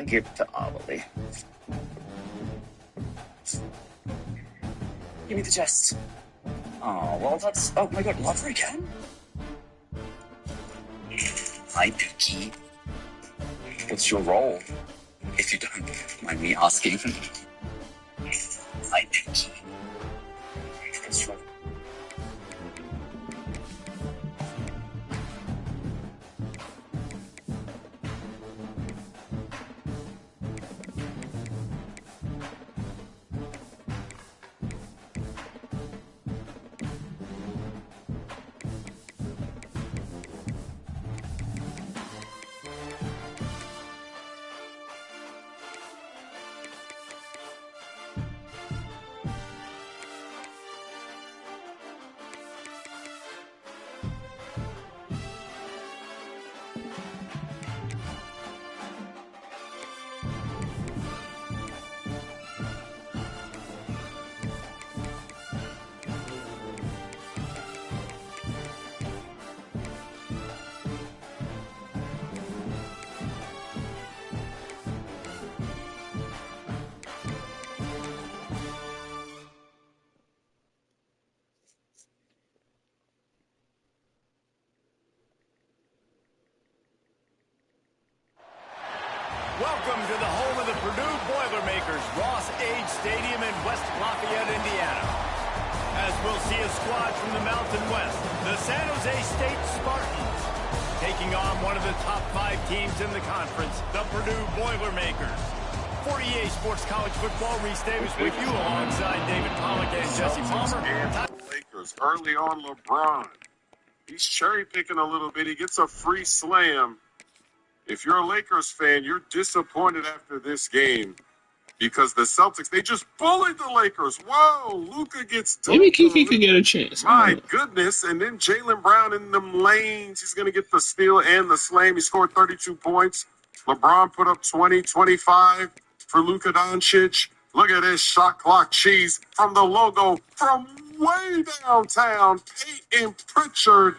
I give it to Ollie. Give me the chest. Oh, well, that's... Oh, my God, Lover again? Hi, Dookie. What's your role? If you don't mind me asking. Hi, Dookie. What's your... Welcome to the home of the Purdue Boilermakers, Ross Age Stadium in West Lafayette, Indiana. As we'll see a squad from the Mountain West, the San Jose State Spartans, taking on one of the top 5 teams in the conference, the Purdue Boilermakers. For EA Sports College Football, Reese Davis with you alongside David Pollack and Jesse Palmer. Lakers early on LeBron. He's cherry picking a little bit. He gets a free slam. If you're a Lakers fan, you're disappointed after this game because the Celtics, they just bullied the Lakers. Whoa, Luka gets dunked. Maybe Kiki could get a chance. My goodness. And then Jaylen Brown in them lanes. He's going to get the steal and the slam. He scored 32 points. LeBron put up 20, 25 for Luka Doncic. Look at this shot clock cheese from the logo from way downtown. Peyton Pritchard.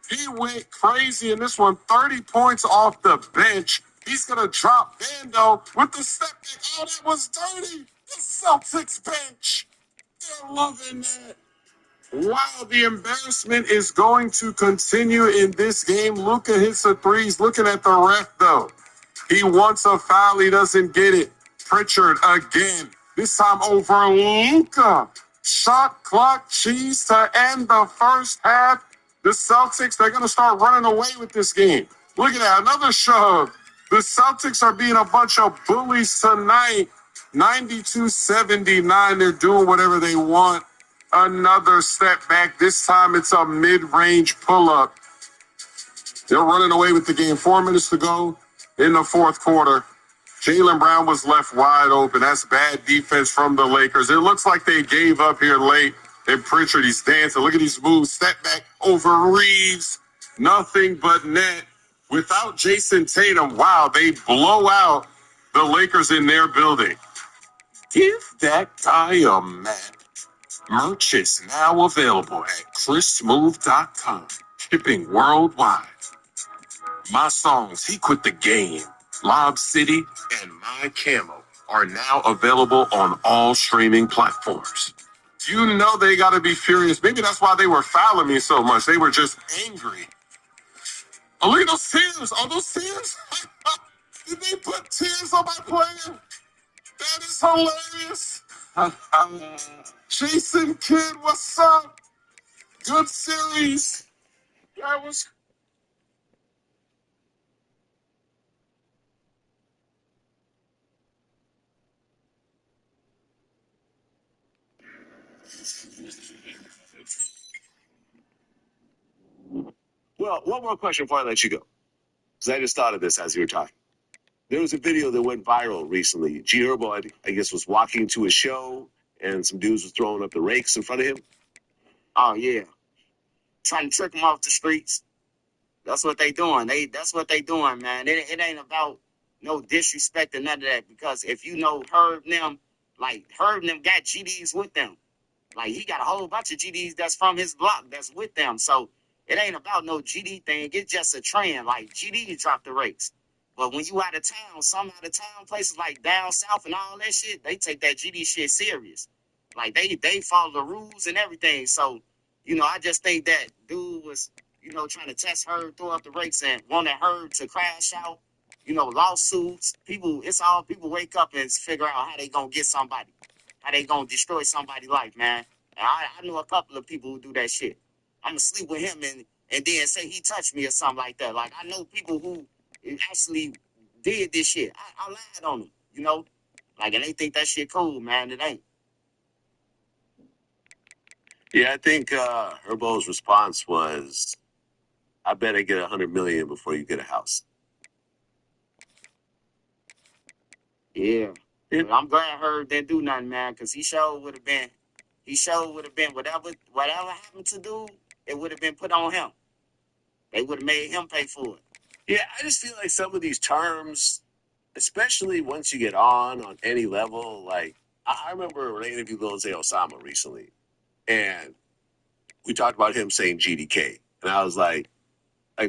He went crazy in this one. 30 points off the bench. He's going to drop Bando with the step back. Oh, that was dirty. The Celtics bench. They're loving that. Wow, the embarrassment is going to continue in this game. Luka hits a three. He's looking at the ref, though. He wants a foul. He doesn't get it. Pritchard again. This time over Luka. Shot clock cheese to end the first half. The Celtics, they're going to start running away with this game. Look at that. Another shove. The Celtics are being a bunch of bullies tonight. 92-79. They're doing whatever they want. Another step back. This time it's a mid-range pull-up. They're running away with the game. 4 minutes to go in the fourth quarter. Jaylen Brown was left wide open. That's bad defense from the Lakers. It looks like they gave up here late. And Pritchard, he's dancing. Look at these moves. Step back over Reeves. Nothing but net. Without Jason Tatum, wow, they blow out the Lakers in their building. Give that guy a map. Merch is now available at chrismove.com. Shipping worldwide. My songs, He Quit the Game, Lob City, and My Camo are now available on all streaming platforms. You know they got to be furious. Maybe that's why they were fouling me so much. They were just angry. Oh, look at those tears. Oh, those tears. Did they put tears on my player? That is hilarious. Jason Kidd, what's up? Good series. That was... Well, one more question before I let you go, because I just thought of this as you were talking. There was a video that went viral recently. G. Herbo, I guess, was walking to a show, and some dudes were throwing up the rakes in front of him. Oh, yeah. Trying to trick them off the streets. That's what they doing. That's what they doing, man. It ain't about no disrespect or none of that, because if you know Herb and them, like, Herb and them got GDs with them. Like, he got a whole bunch of GDs that's from his block that's with them. So it ain't about no GD thing. It's just a trend. Like, GD dropped the rakes. But when you out of town, some out of town places like down south and all that shit, they take that GD shit serious. Like they follow the rules and everything. So, I just think that dude was, trying to test her, throw up the rakes and wanted her to crash out. Lawsuits. It's all people wake up and figure out how they gonna get somebody, how they gonna destroy somebody's life, man. And I know a couple of people who do that shit. I'm gonna sleep with him and then say he touched me or something like that. Like I know people who actually did this shit. I lied on them, Like, and they think that shit cool, man. It ain't. Yeah, I think Herbo's response was, I better get $100 million before you get a house. Yeah. But I'm glad Herb didn't do nothing, man, because he sure would have been whatever happened to do, it would have been put on him. They would have made him pay for it. Yeah, I just feel like some of these terms, especially once you get on any level, like I remember when I interviewed Lil Zay Osama recently, and we talked about him saying GDK, and I was like,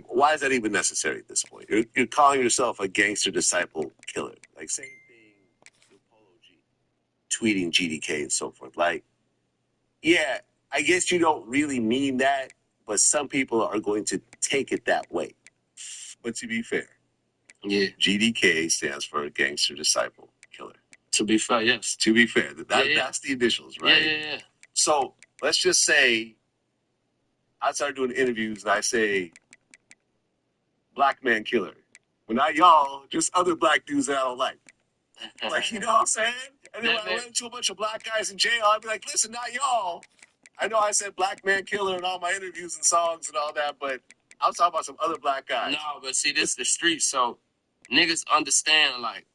why is that even necessary at this point? You're calling yourself a gangster disciple killer. Like, same thing with Polo G, tweeting GDK and so forth. Like, yeah, I guess you don't really mean that, but some people are going to take it that way. But to be fair, yeah, GDK stands for Gangster Disciple Killer. To be fair, yes. To be fair, that's the initials, right? Yeah. So let's just say I started doing interviews and I say, Black man killer. Well, not y'all, just other black dudes that I don't like. Like, you know what I'm saying? And then when I run into a bunch of black guys in jail, I'd be like, listen, not y'all. I know I said black man killer in all my interviews and songs and all that, but I'm talking about some other black guys. No, but see, this is the street, so niggas understand, like,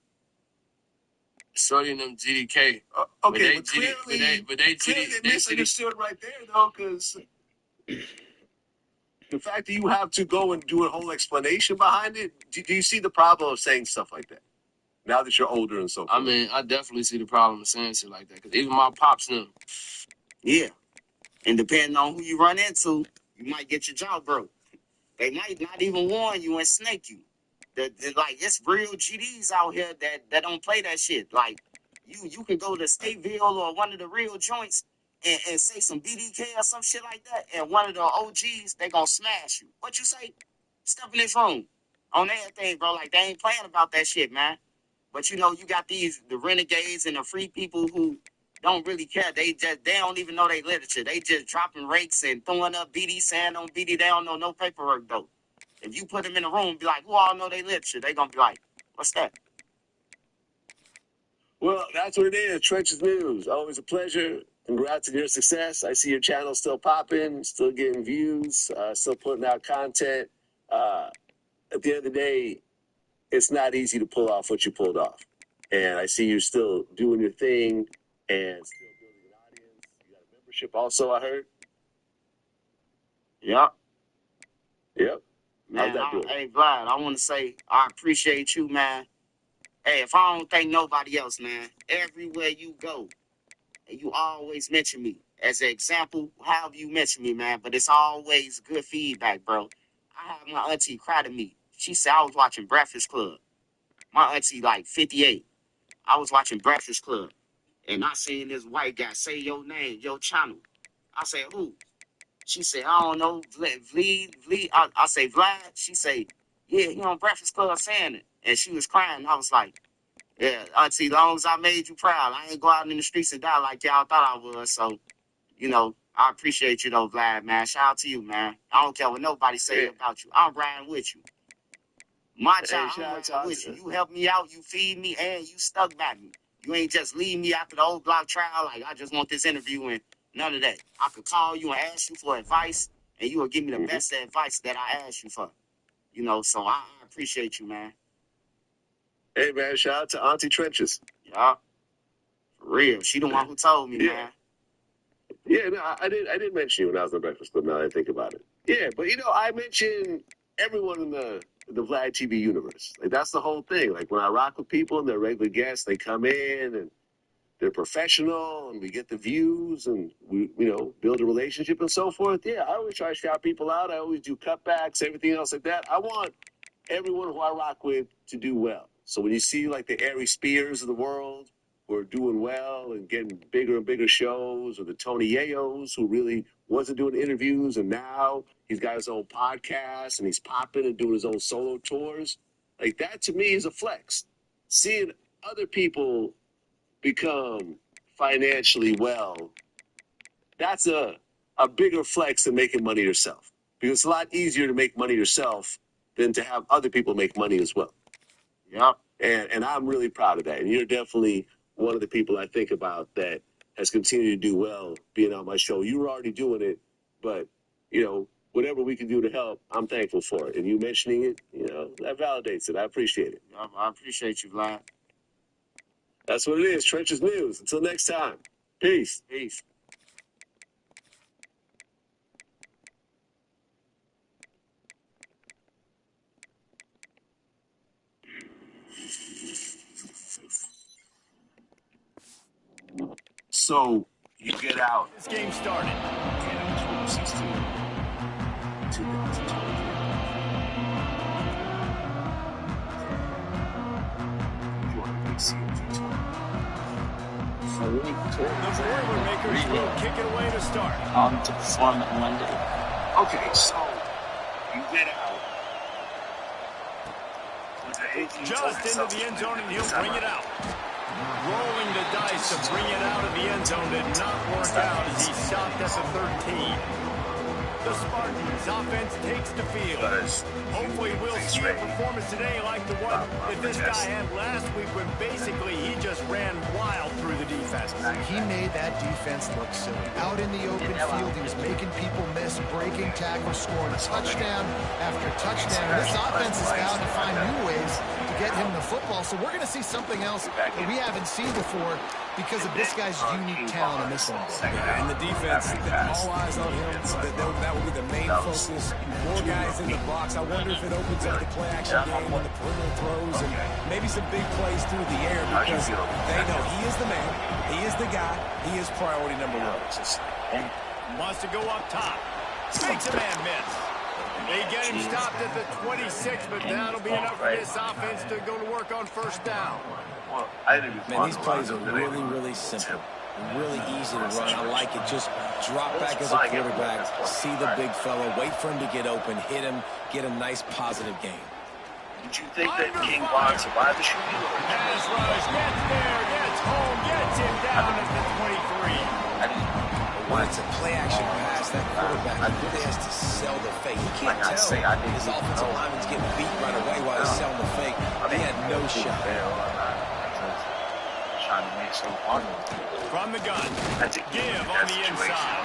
shorty and them GDK. Okay, but clearly they misunderstood right there, though, because the fact that you have to go and do a whole explanation behind it, do you see the problem of saying stuff like that? Now that you're older and so forth. I mean, I definitely see the problem of saying shit like that, because even my pops knew. Yeah. And depending on who you run into, you might get your jaw broke. They might not even warn you and snake you. Like, it's real GDs out here that don't play that shit. Like, you can go to Stateville or one of the real joints and say some BDK or some shit like that, and one of the OGs, they gonna smash you. What you say? Step in this room. On everything, bro. Like, they ain't playing about that shit, man. But, you got the renegades and the free people who don't really care. They don't even know they literature. They just dropping rakes and throwing up BD, saying on BD. They don't know no paperwork, though. If you put them in a room and be like, who all know they literature? They gonna be like, what's that? Well, that's what it is. Trenches News. Always a pleasure. Congrats on your success. I see your channel still popping, still getting views, still putting out content. At the end of the day, it's not easy to pull off what you pulled off. And I see you still doing your thing and still building an audience. You got a membership also, I heard. Yep. How's Man, that doing? hey, Vlad, I want to say I appreciate you, man. Hey, if I don't thank nobody else, man, everywhere you go, and you always mention me as an example, however you mention me, man, but it's always good feedback, bro. I had my auntie cry to me. She said I was watching Breakfast Club. My auntie, like, 58. I was watching Breakfast Club, and I seen this white guy say your name, your channel. I said, who? She said, I don't know, Vlee. I say, Vlad. She say, yeah, he on Breakfast Club saying it. And she was crying. I was like, yeah, auntie, as long as I made you proud, I ain't go out in the streets and die like y'all thought I was. So, I appreciate you, though, Vlad, man. Shout out to you, man. I don't care what nobody say about you. I'm riding with you. My child, I'm riding with you. You help me out, you feed me, and you stuck by me. You ain't just leave me after the old block trial like I just want this interview and none of that. I could call you and ask you for advice, and you will give me the best advice that I asked you for. So I appreciate you, man. Hey, man, shout out to Auntie Trenches. Yeah. For real. She the one who told me, man. Yeah, no, I did mention you when I was on Breakfast Club, now that I think about it. Yeah, but, I mentioned everyone in the Vlad TV universe. Like, that's the whole thing. Like, when I rock with people and they're regular guests, they come in and they're professional and we get the views and we, build a relationship and so forth. Yeah, I always try to shout people out. I always do cutbacks, everything else like that. I want everyone who I rock with to do well. So when you see like the Ari Spears of the world who are doing well and getting bigger and bigger shows, or the Tony Yayos who really wasn't doing interviews and now he's got his own podcast and he's popping and doing his own solo tours, like that to me is a flex. Seeing other people become financially well, that's a bigger flex than making money yourself. Because it's a lot easier to make money yourself than to have other people make money as well. Yep. And I'm really proud of that. And you're definitely one of the people I think about that has continued to do well being on my show. You were already doing it, but, you know, whatever we can do to help, I'm thankful for it. And you mentioning it, you know, that validates it. I appreciate it. I appreciate you, Vlad. That's what it is. Trenches News. Until next time. Peace. Peace. So you get out. This game started. January 16, 2020. The Boilermakers will kick it away to start. To perform on Monday. Okay, so you get out. Just into the end zone, and he'll bring it out. Rolling the dice to bring it out of the end zone did not work out as he stopped at the 13. The Spartans offense takes the field. Hopefully we'll see a performance today like the one that this guy had last week when basically he just ran wild through the defense. He made that defense look silly. Out in the open field, he was making people miss, breaking tackles, scoring touchdown after touchdown. This offense is bound to find new ways to get him the football. So we're going to see something else that we haven't seen before because of this guy's unique talent in this one. Yeah, and the defense, all eyes on him. That will be the main focus. More guys in the box. I wonder if it opens up the play action game and the perimeter throws and maybe some big plays through the air because they know he is the man, he is the guy, he is priority number one. Wants to go up top. Makes a man miss. They get him stopped at the 26, but that'll be enough for this offense to go to work on first down. Man, these plays are really, really simple. Really easy to run. I like it. Just drop back as a quarterback, see the big fella, wait for him to get open, hit him, get a nice positive game. Did you think that King Bond survived the shooting? Pass rush, gets there, gets home, gets him down at the 23. When it's a play-action pass, that quarterback really has to sell the fake. He can't tell his offensive lineman's getting beat right away while he's selling the fake. He had no shot. Trying to make some fun. From the gun, give on the inside.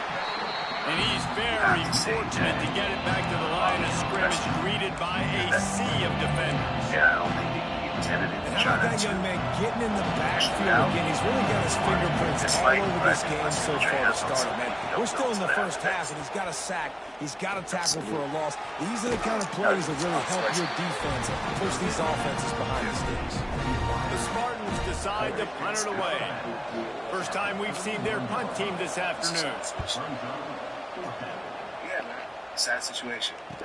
And he's very fortunate to get it back to the line of scrimmage, greeted by a sea of defenders. Yeah, I don't think he intended it. And how about that young man getting in the backfield again? He's really got his fingerprints all over this game so far to start it, man. We're still in the first half, and he's got a sack. He's got a tackle for a loss. These are the kind of plays that really help your defense push these offenses behind the sticks. The Spartans decide to punt it away. First time we've seen their punt team this afternoon. Yeah, man. Sad situation. Not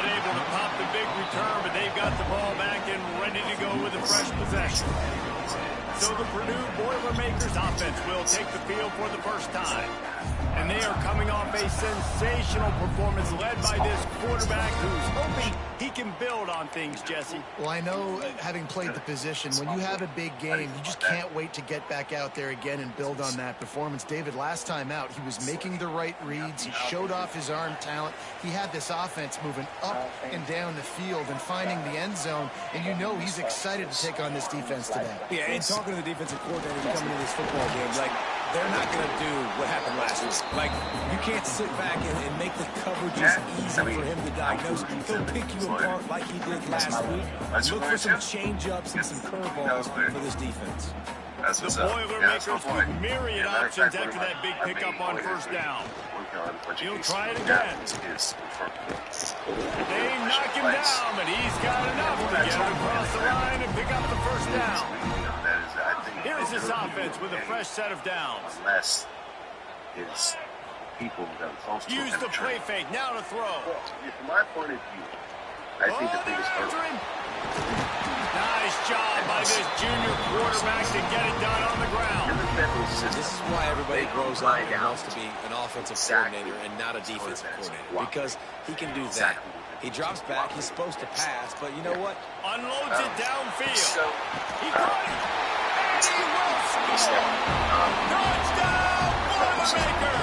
able to pop the big return, but they've got the ball back and ready to go with a fresh possession. So the Purdue Boilermakers offense will take the field for the first time. And they are coming off a sensational performance led by this quarterback who's hoping he can build on things, Jesse. Well, I know, having played the position, when you have a big game, you just can't wait to get back out there again and build on that performance. David, last time out, he was making the right reads. He showed off his arm talent. He had this offense moving up and down the field and finding the end zone. And you know he's excited to take on this defense today. Yeah, and talking to the defensive coordinator coming into this football game, like, they're not going to do what happened last week. Like, you can't sit back and make the coverages easy for him to diagnose. He'll pick you apart like he did last week. Look for some change-ups and some curveballs for this defense. The Boilermakers with myriad options after that big pickup on first down. He'll try it again. They knock him down, but he's got enough to get him across the line and pick up the first down. Here's this offense with a fresh set of downs. Unless his people that are close to him. Use the play fake. Now to throw. Well, from my point of view, I think the biggest hurdle. Nice job by this junior quarterback to get it done on the ground. This is why everybody grows up and wants to be an offensive coordinator and not a defensive coordinator, because he can do that. He drops back. He's supposed to pass, but you know what? Unloads it downfield. He caught it. And he will score. Touchdown, Boilermaker.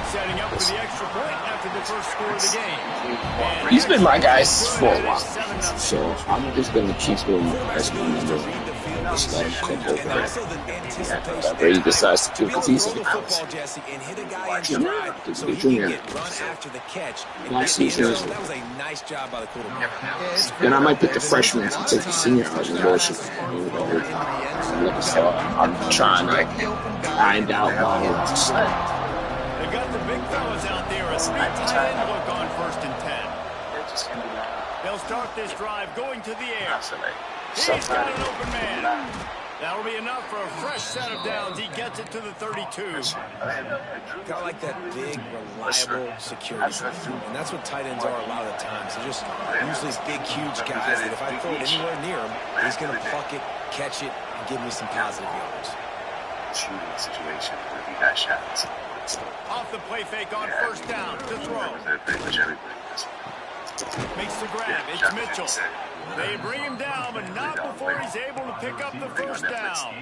Setting up for the extra point after the first score of the game. And he's been my guy for a while, so I'm just going to keep him as my number one. Just let him cook over there. Whatever he decides to do, because he's in the house. Last season, that was a nice job by the quarterback. then I might pick the freshman to take the senior out and go. So I'm trying to find out my They've got the big fellas out there. A speed tight end look on 1st and 10. They'll start this drive going to the air. He's got an open man. That'll be enough for a fresh set of downs. He gets it to the 32. Got like that big, reliable security. And that's what tight ends are a lot of the times. They're just usually big, huge guys that if I throw it anywhere near him, he's going to pluck it, catch it, and give me some positive yards. Shooting situation where he has shots. Off the play fake on 1st down to throw. Makes the grab. It's Mitchell. They bring him down, but not before he's able to pick up the 1st down.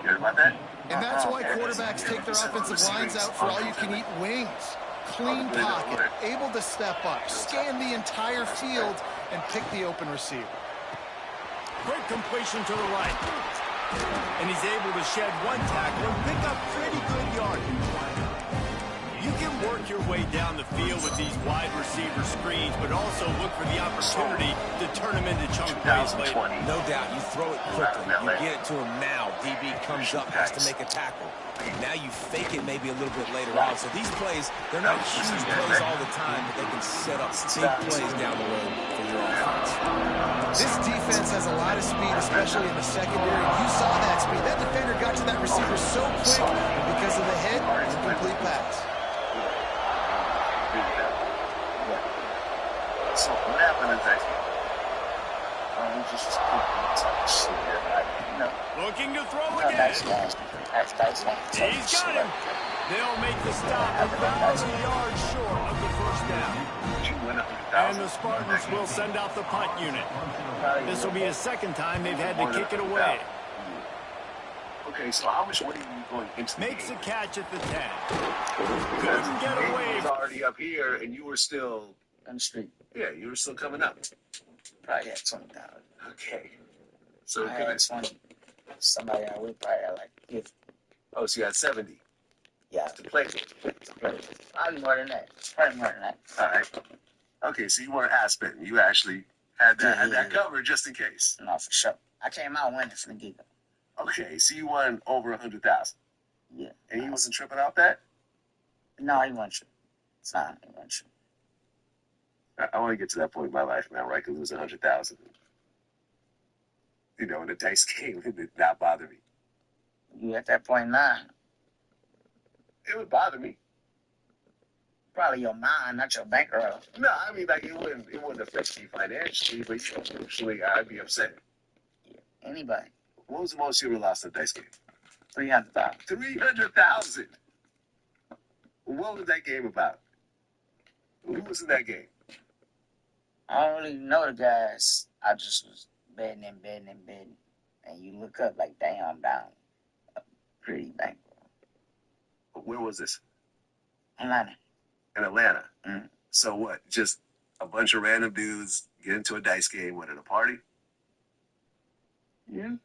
You heard about that? And that's why quarterbacks take their offensive lines out for all-you-can-eat wings. Clean pocket, able to step up, scan the entire field, and pick the open receiver. Great completion to the right. And he's able to shed one tackle and pick up pretty good yardage. You can work your way down the field with these wide receiver screens, but also look for the opportunity to turn them into chunk plays later. No doubt. You throw it quickly. You get it to him now. DB comes up, has to make a tackle. Now you fake it maybe a little bit later on. So these plays, they're not huge plays all the time, but they can set up big plays down the road for your offense. This defense has a lot of speed, especially in the secondary. You saw that speed. That defender got to that receiver so quick, and because of the hit, incomplete pass. So what happened in that game? Looking to throw again. He's got him. They'll make the stop 1,000 yards short of the 1st down. And the Spartans will send out the punt unit. This will be the 2nd time they've had to kick it away. Okay, so how much money are you going into the Makes game? a catch at the 10. Couldn't get away. He was already up here, and you were still On the street. Yeah, you were still coming up. Probably had 20,000. Okay. So I had 20. Somebody I with probably had like 50. Oh, so you had 70 Yeah. to play with. Probably more than that. Probably more than that. All right. Okay, so you weren't half spent. You actually had that covered just in case. No, for sure. I came out winning from the get-go. Okay, so you won over 100,000. Yeah. And he wasn't tripping out that? No, he wasn't tripping. It's not. He wasn't tripping. I want to get to that point in my life now where I can lose 100,000. You know, in a dice game, it did not bother me. You at that point now? It would bother me. Probably your mind, not your bankroll. No, I mean, like, it wouldn't affect me financially, but emotionally, I'd be upset. Yeah. Anybody. What was the most you ever lost in a dice game? 300,000. 300,000. What was that game about? Who was in that game? I don't really know the guys. I just was betting. And you look up like, damn, I'm down. A pretty bankroll. Where was this? Atlanta. In Atlanta. Mm-hmm. So what? Just a bunch of random dudes get into a dice game, what, at a party? Yeah.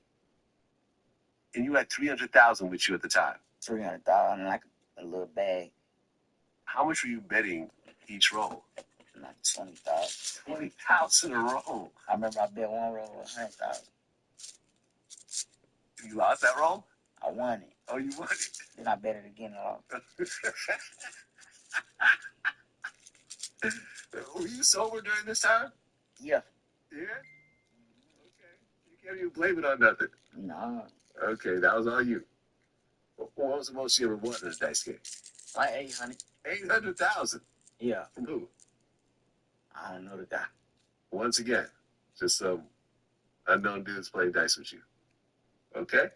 And you had 300,000 with you at the time. 300,000, like a little bag. How much were you betting each roll? Like 20,000. 20,000 a roll. I remember I bet one roll was 100,000. You lost that roll? I won it. Oh, you won it. Then I bet it again and lost. Were you sober during this time? Yeah. Yeah? Okay. You can't even blame it on nothing. No. Okay, that was all you. What was the most you ever won in a dice game? Like 800. 800,000. Yeah. From who? I don't know the guy. Once again, just some unknown dudes playing dice with you. Okay?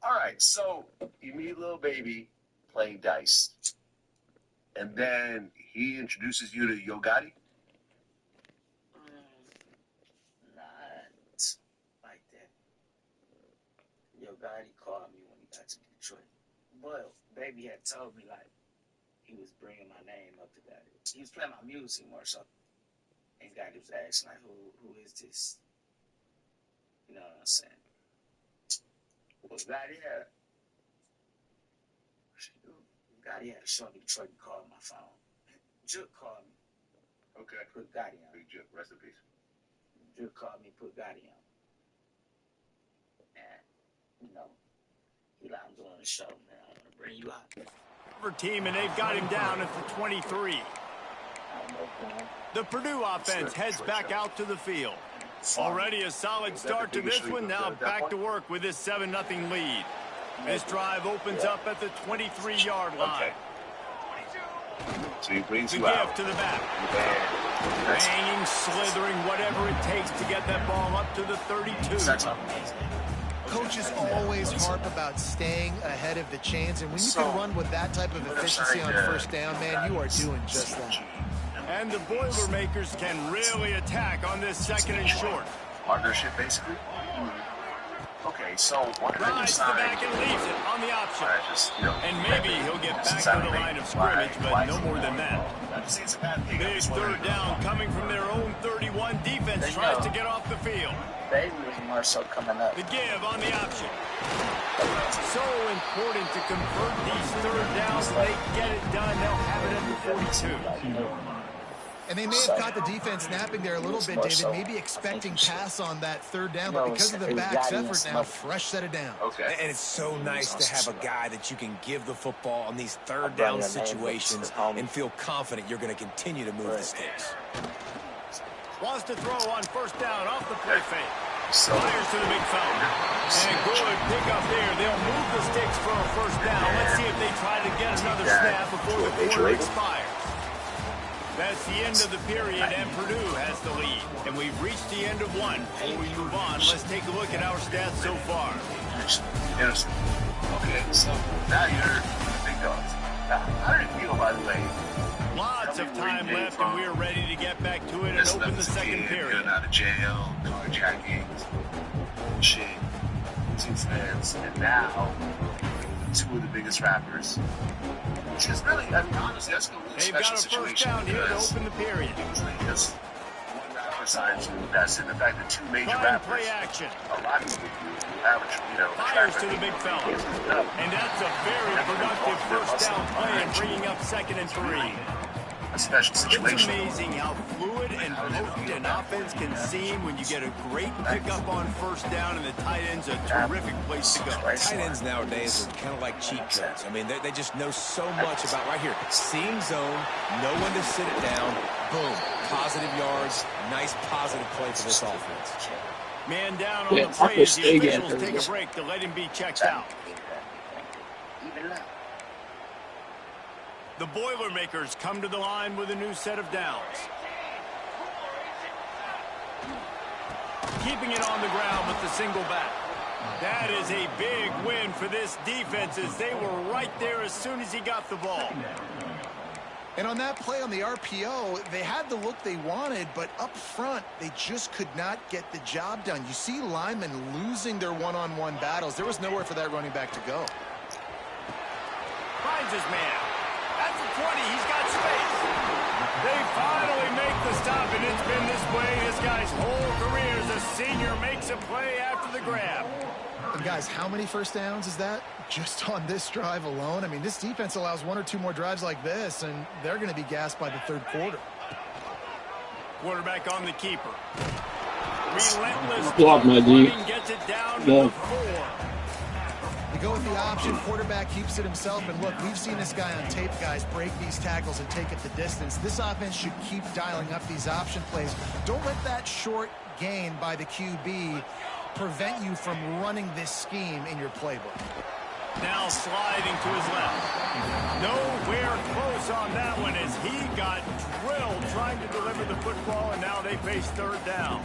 All right, so you meet Lil Baby playing dice. And then he introduces you to Yo Gotti? Not like that. Yo Gotti called me when he got to Detroit. But Baby had told me, like, he was bringing my name up to Gotti. He was playing my music more so. And Gotti was asking, like, who is this? You know what I'm saying? Well, Gotti had. Gotti had to show me Detroit and call my phone. Juke called me. Okay. Put Gotti on. Big Juke, rest in peace. Juke called me, put Gotti on. And, you know, he like, I'm doing a show, man. I want to bring you out. For team, and they've got him down at the 23. The Purdue offense heads back out to the field. Already a solid start to this one. Now back to work with this 7-0 lead. This drive opens up at the 23-yard line. Okay. So he brings The you out. give to the back. That's Hanging, slithering, whatever it takes to get that ball up to the 32. Coaches always harp about staying ahead of the chains, and when you can run with that type of efficiency on first down, man, you are doing just that. And the Boilermakers can really attack on this 2nd and short. Partnership, basically. Okay, so one of Rides the back and leaves it on the option. And maybe he'll get back to the line of scrimmage, but no more than that. Big 3rd down coming from their own 31. Defense tries to get off the field. Baby was more so coming up. The give on the option. So important to convert these 3rd downs. They get it done. They'll have it at the 42. And they may have caught the defense snapping there a little bit, David, maybe expecting pass on that 3rd down, but because of the back's effort now, fresh set of downs. Okay. And it's so nice to have a guy that you can give the football on these 3rd down situations and feel confident you're going to continue to move the sticks. Wants to throw on 1st down off the play fake. So, Fires to the big fella. And good pick up there. They'll move the sticks for a 1st down. Let's see if they try to get another snap before the quarter expires. That's the end of the period, and Purdue has the lead. And we've reached the end of one. Before we move on, let's take a look at our stats so far. Anderson. Okay, so now you're the big dogs. Now, how did it feel, by the way? Lots of time left, and we're ready to get back to it and open the 2nd period. Getting out of jail, carjackings, shit, 2 fans, and now 2 of the biggest rappers. Which is really, I mean, honestly, that's a really They've special got a 1st situation. down here to open the period. Usually just one rapper signs you. That's in the fact that 2 major Try and rappers. play action. A lot of people average, Fires to the big fella. And that's a very productive 1st down play and bringing up 2nd and 3. A special situation. It's amazing how fluid and potent an offense can seem when you get a great pickup on 1st down, and the tight end's a terrific place to go. Tight ends nowadays are kind of like cheat codes. I mean, they just know so much about right here. Seeing zone, know when to sit it down, boom, positive yards, nice positive play for this offense. Man down on the play as the officials take a break to let him be checked out. The Boilermakers come to the line with a new set of downs. Keeping it on the ground with the single back. That is a big win for this defense as they were right there as soon as he got the ball. And on that play on the RPO, they had the look they wanted, but up front, they just could not get the job done. You see linemen losing their one-on-one battles. There was nowhere for that running back to go. Finds his man. At the 20, he's got space. They finally make the stop, and it's been this way this guy's whole career as a senior makes a play after the grab. And guys, how many 1st downs is that? Just on this drive alone? I mean, this defense allows 1 or 2 more drives like this, and they're going to be gassed by the 3rd quarter. Quarterback on the keeper. Relentless Block, my dude. Gets it down to the 4. They go with the option. Quarterback keeps it himself. And look, we've seen this guy on tape, guys, break these tackles and take it the distance. This offense should keep dialing up these option plays. Don't let that short gain by the QB prevent you from running this scheme in your playbook. Now sliding to his left. Nowhere close on that one as he got drilled trying to deliver the football, and now they face third down.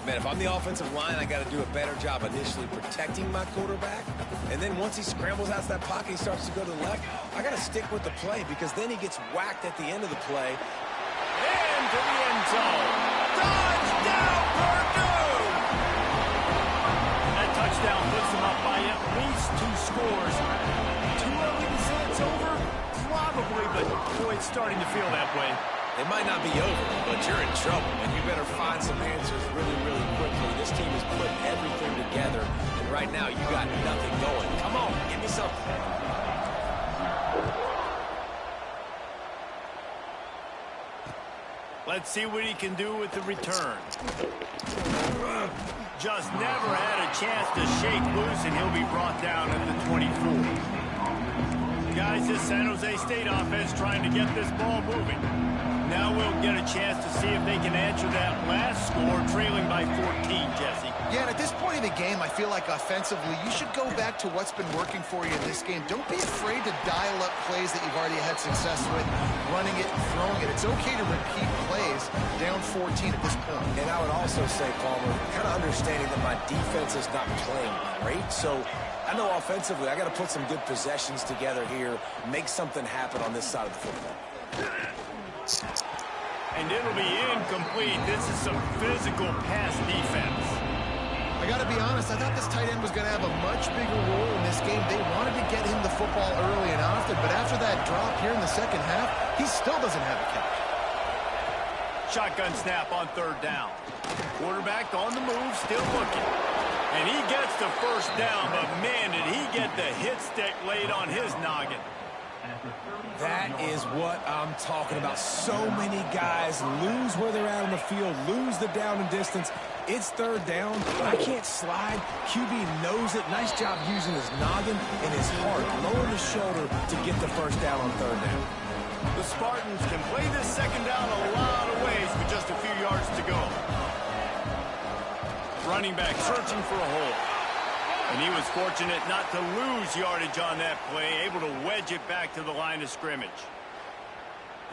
Man, if I'm the offensive line, I got to do a better job initially protecting my quarterback. And then once he scrambles out of that pocket, he starts to go to the left, I got to stick with the play because then he gets whacked at the end of the play. Into the end zone. Touchdown, Purdue! That touchdown puts them up by at least 2 scores. Too early to say it's over? Probably, but boy, it's starting to feel that way. It might not be over, but you're in trouble, and you better find some answers really, really quickly. This team is putting everything together, and right now you got nothing going. Come on, give me something. Let's see what he can do with the return. Just never had a chance to shake loose, and he'll be brought down at the 24. Guys, this San Jose State offense trying to get this ball moving. Now we'll get a chance to see if they can answer that last score, trailing by 14, Jesse. Yeah, and at this point in the game, I feel like offensively, you should go back to what's been working for you in this game. Don't be afraid to dial up plays that you've already had success with, running it and throwing it. It's okay to repeat plays down 14 at this point. And I would also say, Palmer, kind of understanding that my defense is not playing great, so I know offensively I got to put some good possessions together here, make something happen on this side of the football. And it'll be incomplete. This is some physical pass defense. I got to be honest, I thought this tight end was going to have a much bigger role in this game. They wanted to get him the football early and often, but after that drop here in the second half, he still doesn't have a catch. Shotgun snap on third down. Quarterback on the move, still looking. And he gets the first down, but man, did he get the hit stick laid on his noggin. That is what I'm talking about. So many guys lose where they're at on the field, lose the down and distance. It's third down, but I can't slide. QB knows it. Nice job using his noggin and his heart, lowering his shoulder to get the first down on third down. The Spartans can play this second down a lot of ways with just a few yards to go. Running back searching for a hole. And he was fortunate not to lose yardage on that play, able to wedge it back to the line of scrimmage.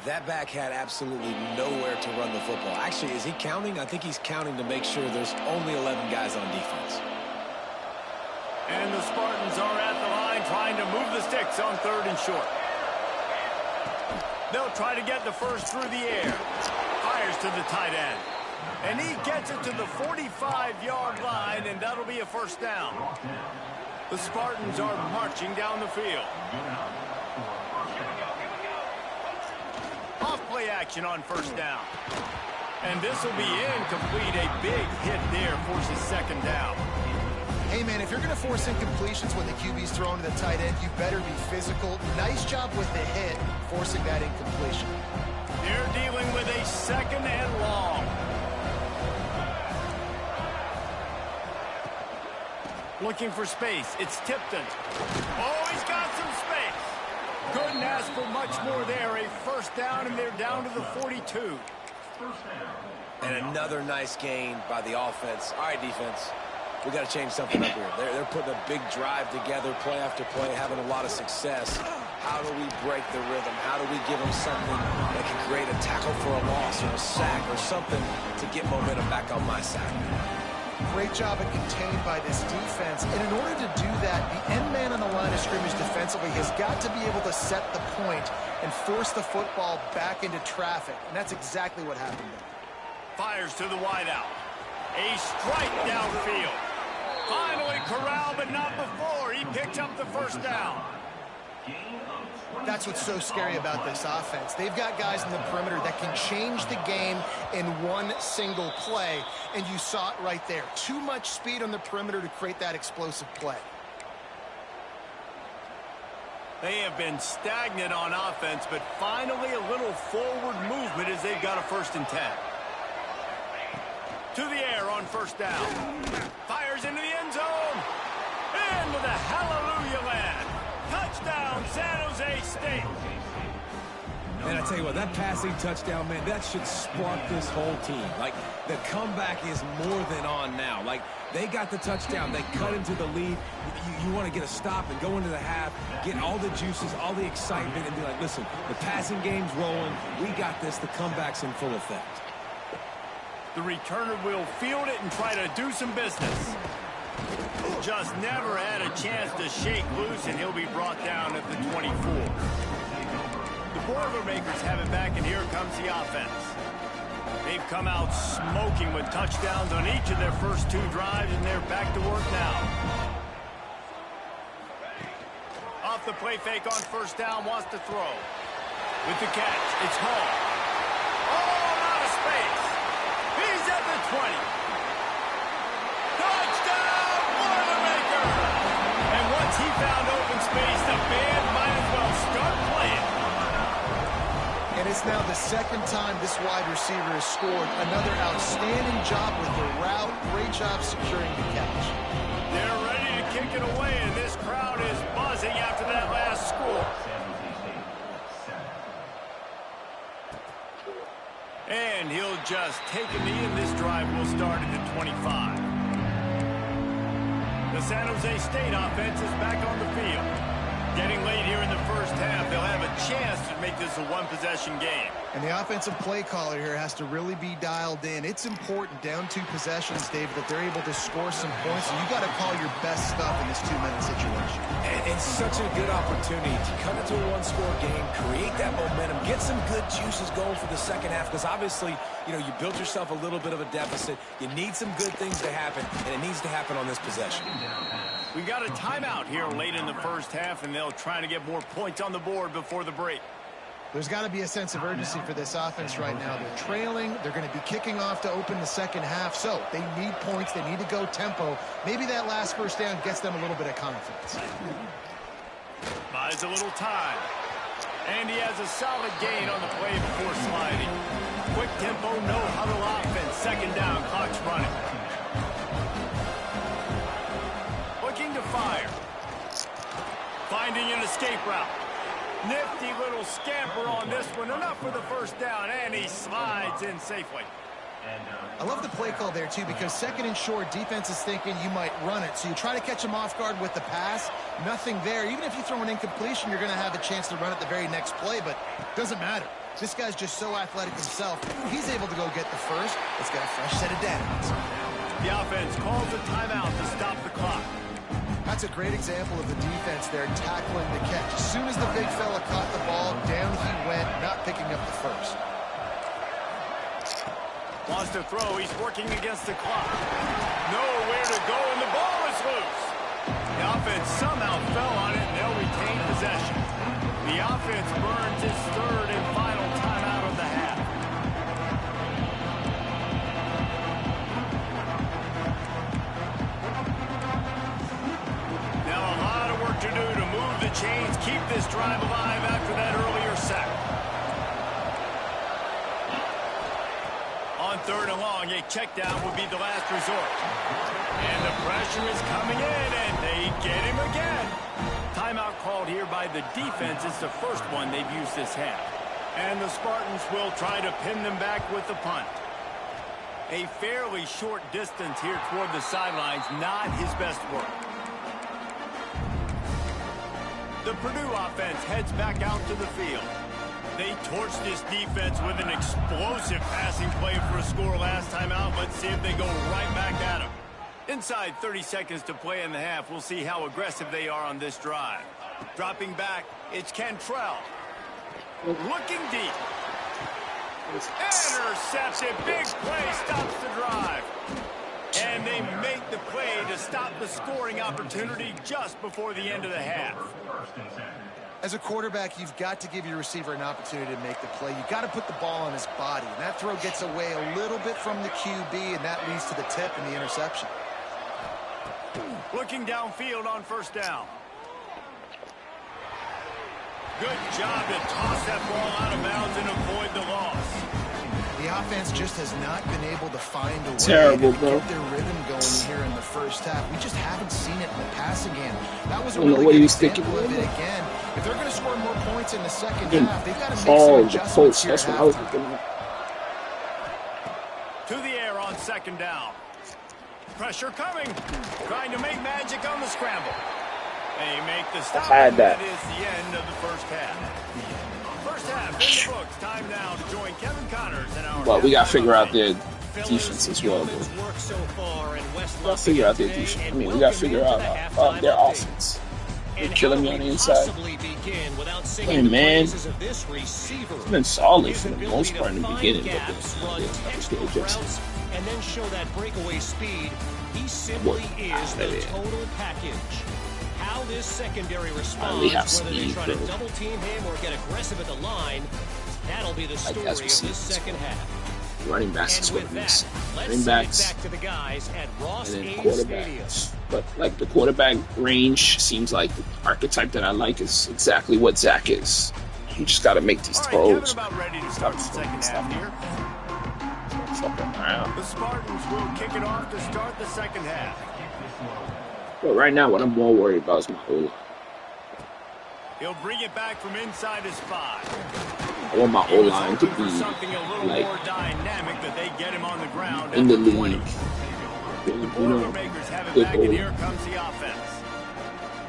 That back had absolutely nowhere to run the football. Actually, is he counting? I think he's counting to make sure there's only 11 guys on defense. And the Spartans are at the line trying to move the sticks on third and short. They'll try to get the first through the air. Fires to the tight end. And he gets it to the 45-yard line, and that'll be a first down. The Spartans are marching down the field. Off-play action on first down. And this will be incomplete. A big hit there forces second down. Hey, man, if you're going to force incompletions when the QB's thrown to the tight end, you better be physical. Nice job with the hit, forcing that incompletion. They're dealing with a second and long. Looking for space. It's Tipton. Oh, he's got some space. Couldn't ask for much more there. A first down, and they're down to the 42. And another nice gain by the offense. All right, defense. We got to change something up here. They're putting a big drive together, play after play, having a lot of success. How do we break the rhythm? How do we give them something that can create a tackle for a loss or a sack or something to get momentum back on my side? Great job at contained by this defense. And in order to do that, the end man on the line of scrimmage defensively has got to be able to set the point and force the football back into traffic. And that's exactly what happened there. Fires to the wideout. A strike downfield. Finally corralled, but not before. He picks up the first down. That's what's so scary about this offense. They've got guys in the perimeter that can change the game in one single play, and you saw it right there. Too much speed on the perimeter to create that explosive play. They have been stagnant on offense, but finally a little forward movement as they've got a 1st and 10. To the air on first down. Fires into the end zone. Into the hallelujah land. Touchdown, San Jose State. And I tell you what, that passing touchdown, man, that should spark this whole team. Like, the comeback is more than on now. Like, they got the touchdown. They cut into the lead. You want to get a stop and go into the half, get all the juices, all the excitement, and be like, listen, the passing game's rolling. We got this. The comeback's in full effect. The returner will field it and try to do some business. Just never had a chance to shake loose, and he'll be brought down at the 24. The Boilermakers have it back, and here comes the offense. They've come out smoking with touchdowns on each of their first 2 drives, and they're back to work now. Off the play fake on first down, wants to throw. With the catch, it's Hall. Oh, out of space. He's at the 20. Touchdown, Boilermaker! And once he found open space, the band might as well start playing. And it's now the second time this wide receiver has scored. Another outstanding job with the route. Great job securing the catch. They're ready to kick it away, and this crowd is buzzing after that last score. And he'll just take a knee, and this drive will start at the 25. The San Jose State offense is back on the field. Getting late here in the first half, they'll have a chance to make this a one-possession game. And the offensive play caller here has to really be dialed in. It's important down 2 possessions, David, that they're able to score some points. And you got to call your best stuff in this 2-minute situation. And it's such a good opportunity to come into a 1-score game, create that momentum, get some good juices going for the second half. Because obviously, you know, you built yourself a little bit of a deficit. You need some good things to happen, and it needs to happen on this possession. We got a timeout here late in the first half, and they'll try to get more points on the board before the break. There's got to be a sense of urgency for this offense right now. They're trailing. They're going to be kicking off to open the second half. So they need points. They need to go tempo. Maybe that last first down gets them a little bit of confidence. Buys a little time. And he has a solid gain on the play before sliding. Quick tempo, no huddle offense. Second down, clock's running. Looking to fire. Finding an escape route. Nifty little scamper on this one. Enough for the first down, and he slides in safely. I love the play call there, too, because second and short, defense is thinking you might run it. So you try to catch him off guard with the pass. Nothing there. Even if you throw an incompletion, you're going to have a chance to run it the very next play, but it doesn't matter. This guy's just so athletic himself. He's able to go get the first. Let's get a fresh set of downs. The offense calls a timeout to stop the clock. That's a great example of the defense there tackling the catch. As soon as the big fella caught the ball, down he went, not picking up the first. Wants to throw. He's working against the clock. Nowhere to go, and the ball is loose. The offense somehow fell on it, and they'll retain possession. The offense burns its third and final timeout of the half. Now a lot of work to do to move the chains, keep this drive alive after that earlier sack. On third and long, a check down would be the last resort. And the pressure is coming in, and they get him again. Timeout called here by the defense. It's the first one they've used this half. And the Spartans will try to pin them back with the punt. A fairly short distance here toward the sidelines, not his best work. The Purdue offense heads back out to the field. They torched this defense with an explosive passing play for a score last time out. Let's see if they go right back at him. Inside 30 seconds to play in the half. We'll see how aggressive they are on this drive. Dropping back, it's Cantrell. Looking deep. Intercepted. Big play stops the drive. And they make the play to stop the scoring opportunity just before the end of the half. As a quarterback, you've got to give your receiver an opportunity to make the play. You've got to put the ball on his body. And that throw gets away a little bit from the QB, and that leads to the tip and the interception. Looking downfield on first down. Good job to toss that ball out of bounds and avoid the loss. The offense just has not been able to find a way Terrible, to bro. get their rhythm going here in the first half. We just haven't seen it in the passing game. That was a I don't know really what good he was thinking. example of it again. If they're going to score more points in the second half, they've got to make some adjustments here. That's what I was looking at. To the air on second down. Pressure coming. Trying to make magic on the scramble. They make the stop. That is the end of the first half. First half in the books. Time now to join Kevin Connors and our. Well, we got to figure out their defense as well. We got to figure out their defense. I mean, we got to figure out their offense. They're killing me on the inside. Hey, man, it's been solid for the most part in the beginning, but and then show that breakaway speed. He simply is the total package. How this secondary responds, whether they try to double team him or get aggressive at the line, that'll be the story of this second half. Running backs is what it is. Running backs and then quarterbacks. But like the quarterback range seems like the archetype that I like is exactly what Zach is. You just got to make these throws. About ready to start the second half here. The Spartans will kick it off to start the second half. But right now, what I'm more worried about is my O-line. He'll bring it back from inside his 5. I want my O-line to be like in the league. You know, good O-line. Here comes the offense.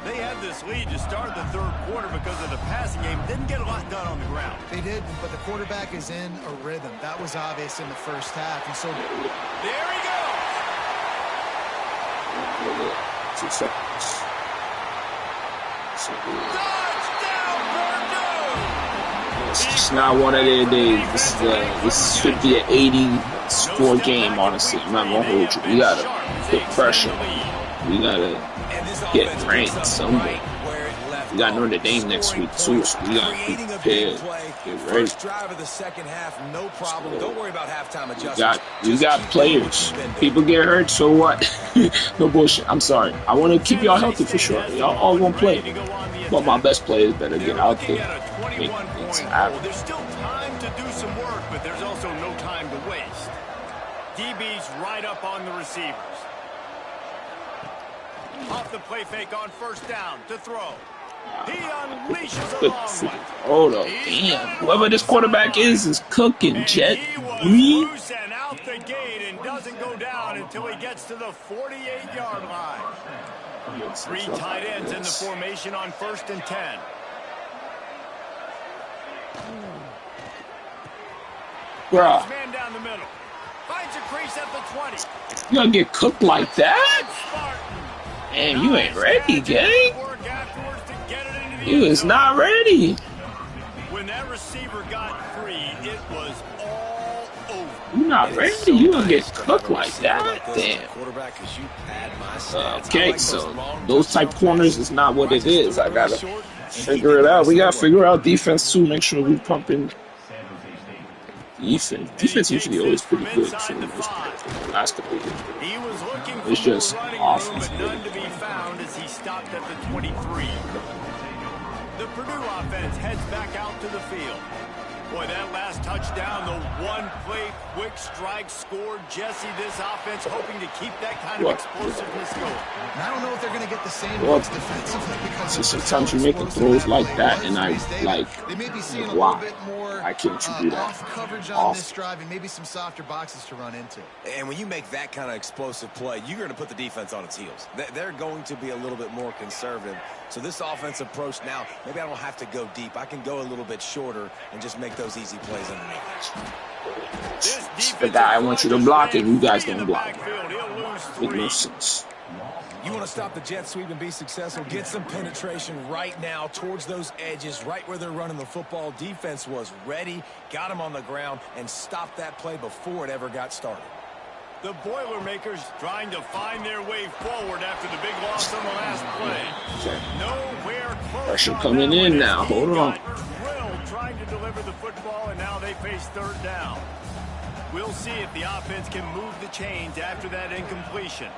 They had this lead to start the third quarter because of the passing game. Didn't get a lot done on the ground. They did, but the quarterback is in a rhythm. That was obvious in the first half, and so there he goes. 2 seconds. Touchdown, Purdue! It's not one of their days. This should be an 80-score game, honestly. I'm not going to hold you. We got to put pressure. We got to get ranked somewhere. We got Notre Dame next week, too, so we got to be prepared. Get ready. First drive of the second half, no problem. Don't worry about halftime adjustments. We got players. People get hurt, so what? No bullshit. I'm sorry. I want to keep y'all healthy for sure. Y'all all going to play. But my best players better get out there. Make things happen. There's still time to do some work, but there's also no time to waste. DB's right up on the receivers. Off the play fake on first down to throw. He unleashes a long one. Hold up, damn. Whoever this quarterback is cooking, Jet. He was loose and out the gate and doesn't go down until he gets to the 48-yard line. 3 tight ends in the formation on 1st and 10. Bruh. Man down the middle. Finds a crease at the 20. You gonna get cooked like that? Man, you ain't ready, gang. You is not ready. When that receiver got free, it was all over. You not ready. You gonna get cooked like that? Damn. Okay, so those type corners is not what it is. I gotta figure it out. We gotta figure out defense too. Make sure we pumping. Defense usually always pretty good for the most part. The last couple of years. It's just offense. None to be found as he stopped at the 23. The Purdue offense heads back out to the field. Boy, that last touchdown, the one-play quick strike scored. Jesse, this offense hoping to keep that kind of explosiveness going. And I don't know if they're going to get the same looks defensively because so sometimes you make throws like that, and I like, they may be seeing a wow, little bit more I can't you do that? off coverage on this drive and maybe some softer boxes to run into. And when you make that kind of explosive play, you're going to put the defense on its heels. They're going to be a little bit more conservative. So this offensive approach now, maybe I don't have to go deep. I can go a little bit shorter and just make those easy plays underneath. The guy I want you to block it, you guys don't block it. Make no sense. You want to stop the jet sweep and be successful, get some penetration right now towards those edges, right where they're running the football. Defense was ready, got them on the ground, and stopped that play before it ever got started. The Boilermakers trying to find their way forward after the big loss on the last play. Okay. Nowhere close. Pressure coming in now. Hold on. Drilled trying to deliver the football, and now they face third down. We'll see if the offense can move the chains after that incompletion.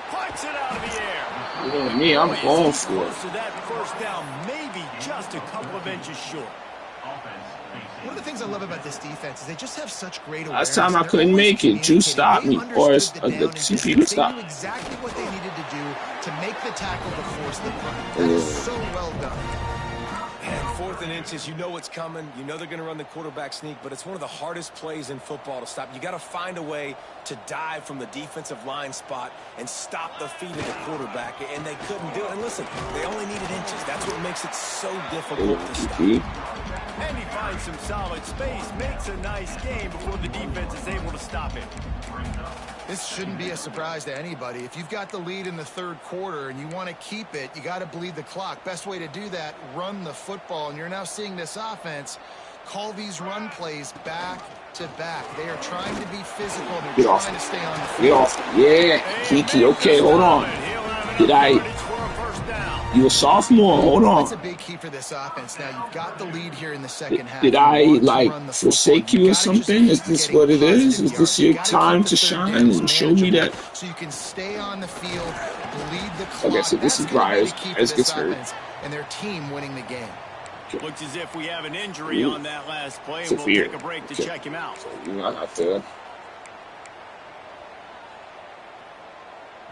Puts it out of the air. You know me, I'm going for it. So that first down, maybe just a couple of inches short. One of the things I love about this defense is they just have such great Last awareness. time I couldn't make it, Juice stopped me, or the CPU stopped. They knew exactly what they needed to do to to make the tackle to force the punt. That is so well done. And 4th and inches, you know what's coming. You know they're going to run the quarterback sneak, but it's one of the hardest plays in football to stop. You got to find a way to dive from the defensive line spot and stop the feet of the quarterback, and they couldn't do it. And listen, they only needed inches. That's what makes it so difficult to stop. And he finds some solid space, makes a nice game before the defense is able to stop him. This shouldn't be a surprise to anybody. If you've got the lead in the 3rd quarter and you want to keep it, you got to bleed the clock. Best way to do that, run the football. And you're now seeing this offense call these run plays back to back. They are trying to be physical. They're trying to stay on the field. Get off. Yeah, Kiki. Okay, hold on. Did I? You a sophomore? Hold on. That's a big key for this offense. Now you've got the lead here in the second half. Did I like forsake you or something? Is this what it is? Is this your time to shine and show me that? So you can stay on the field, bleed the clock. Okay, so this is Briars. As gets hurt. And their team winning the game. Looks as if we have an injury on that last play, and we'll take a break to check him out. So, you know, I got to.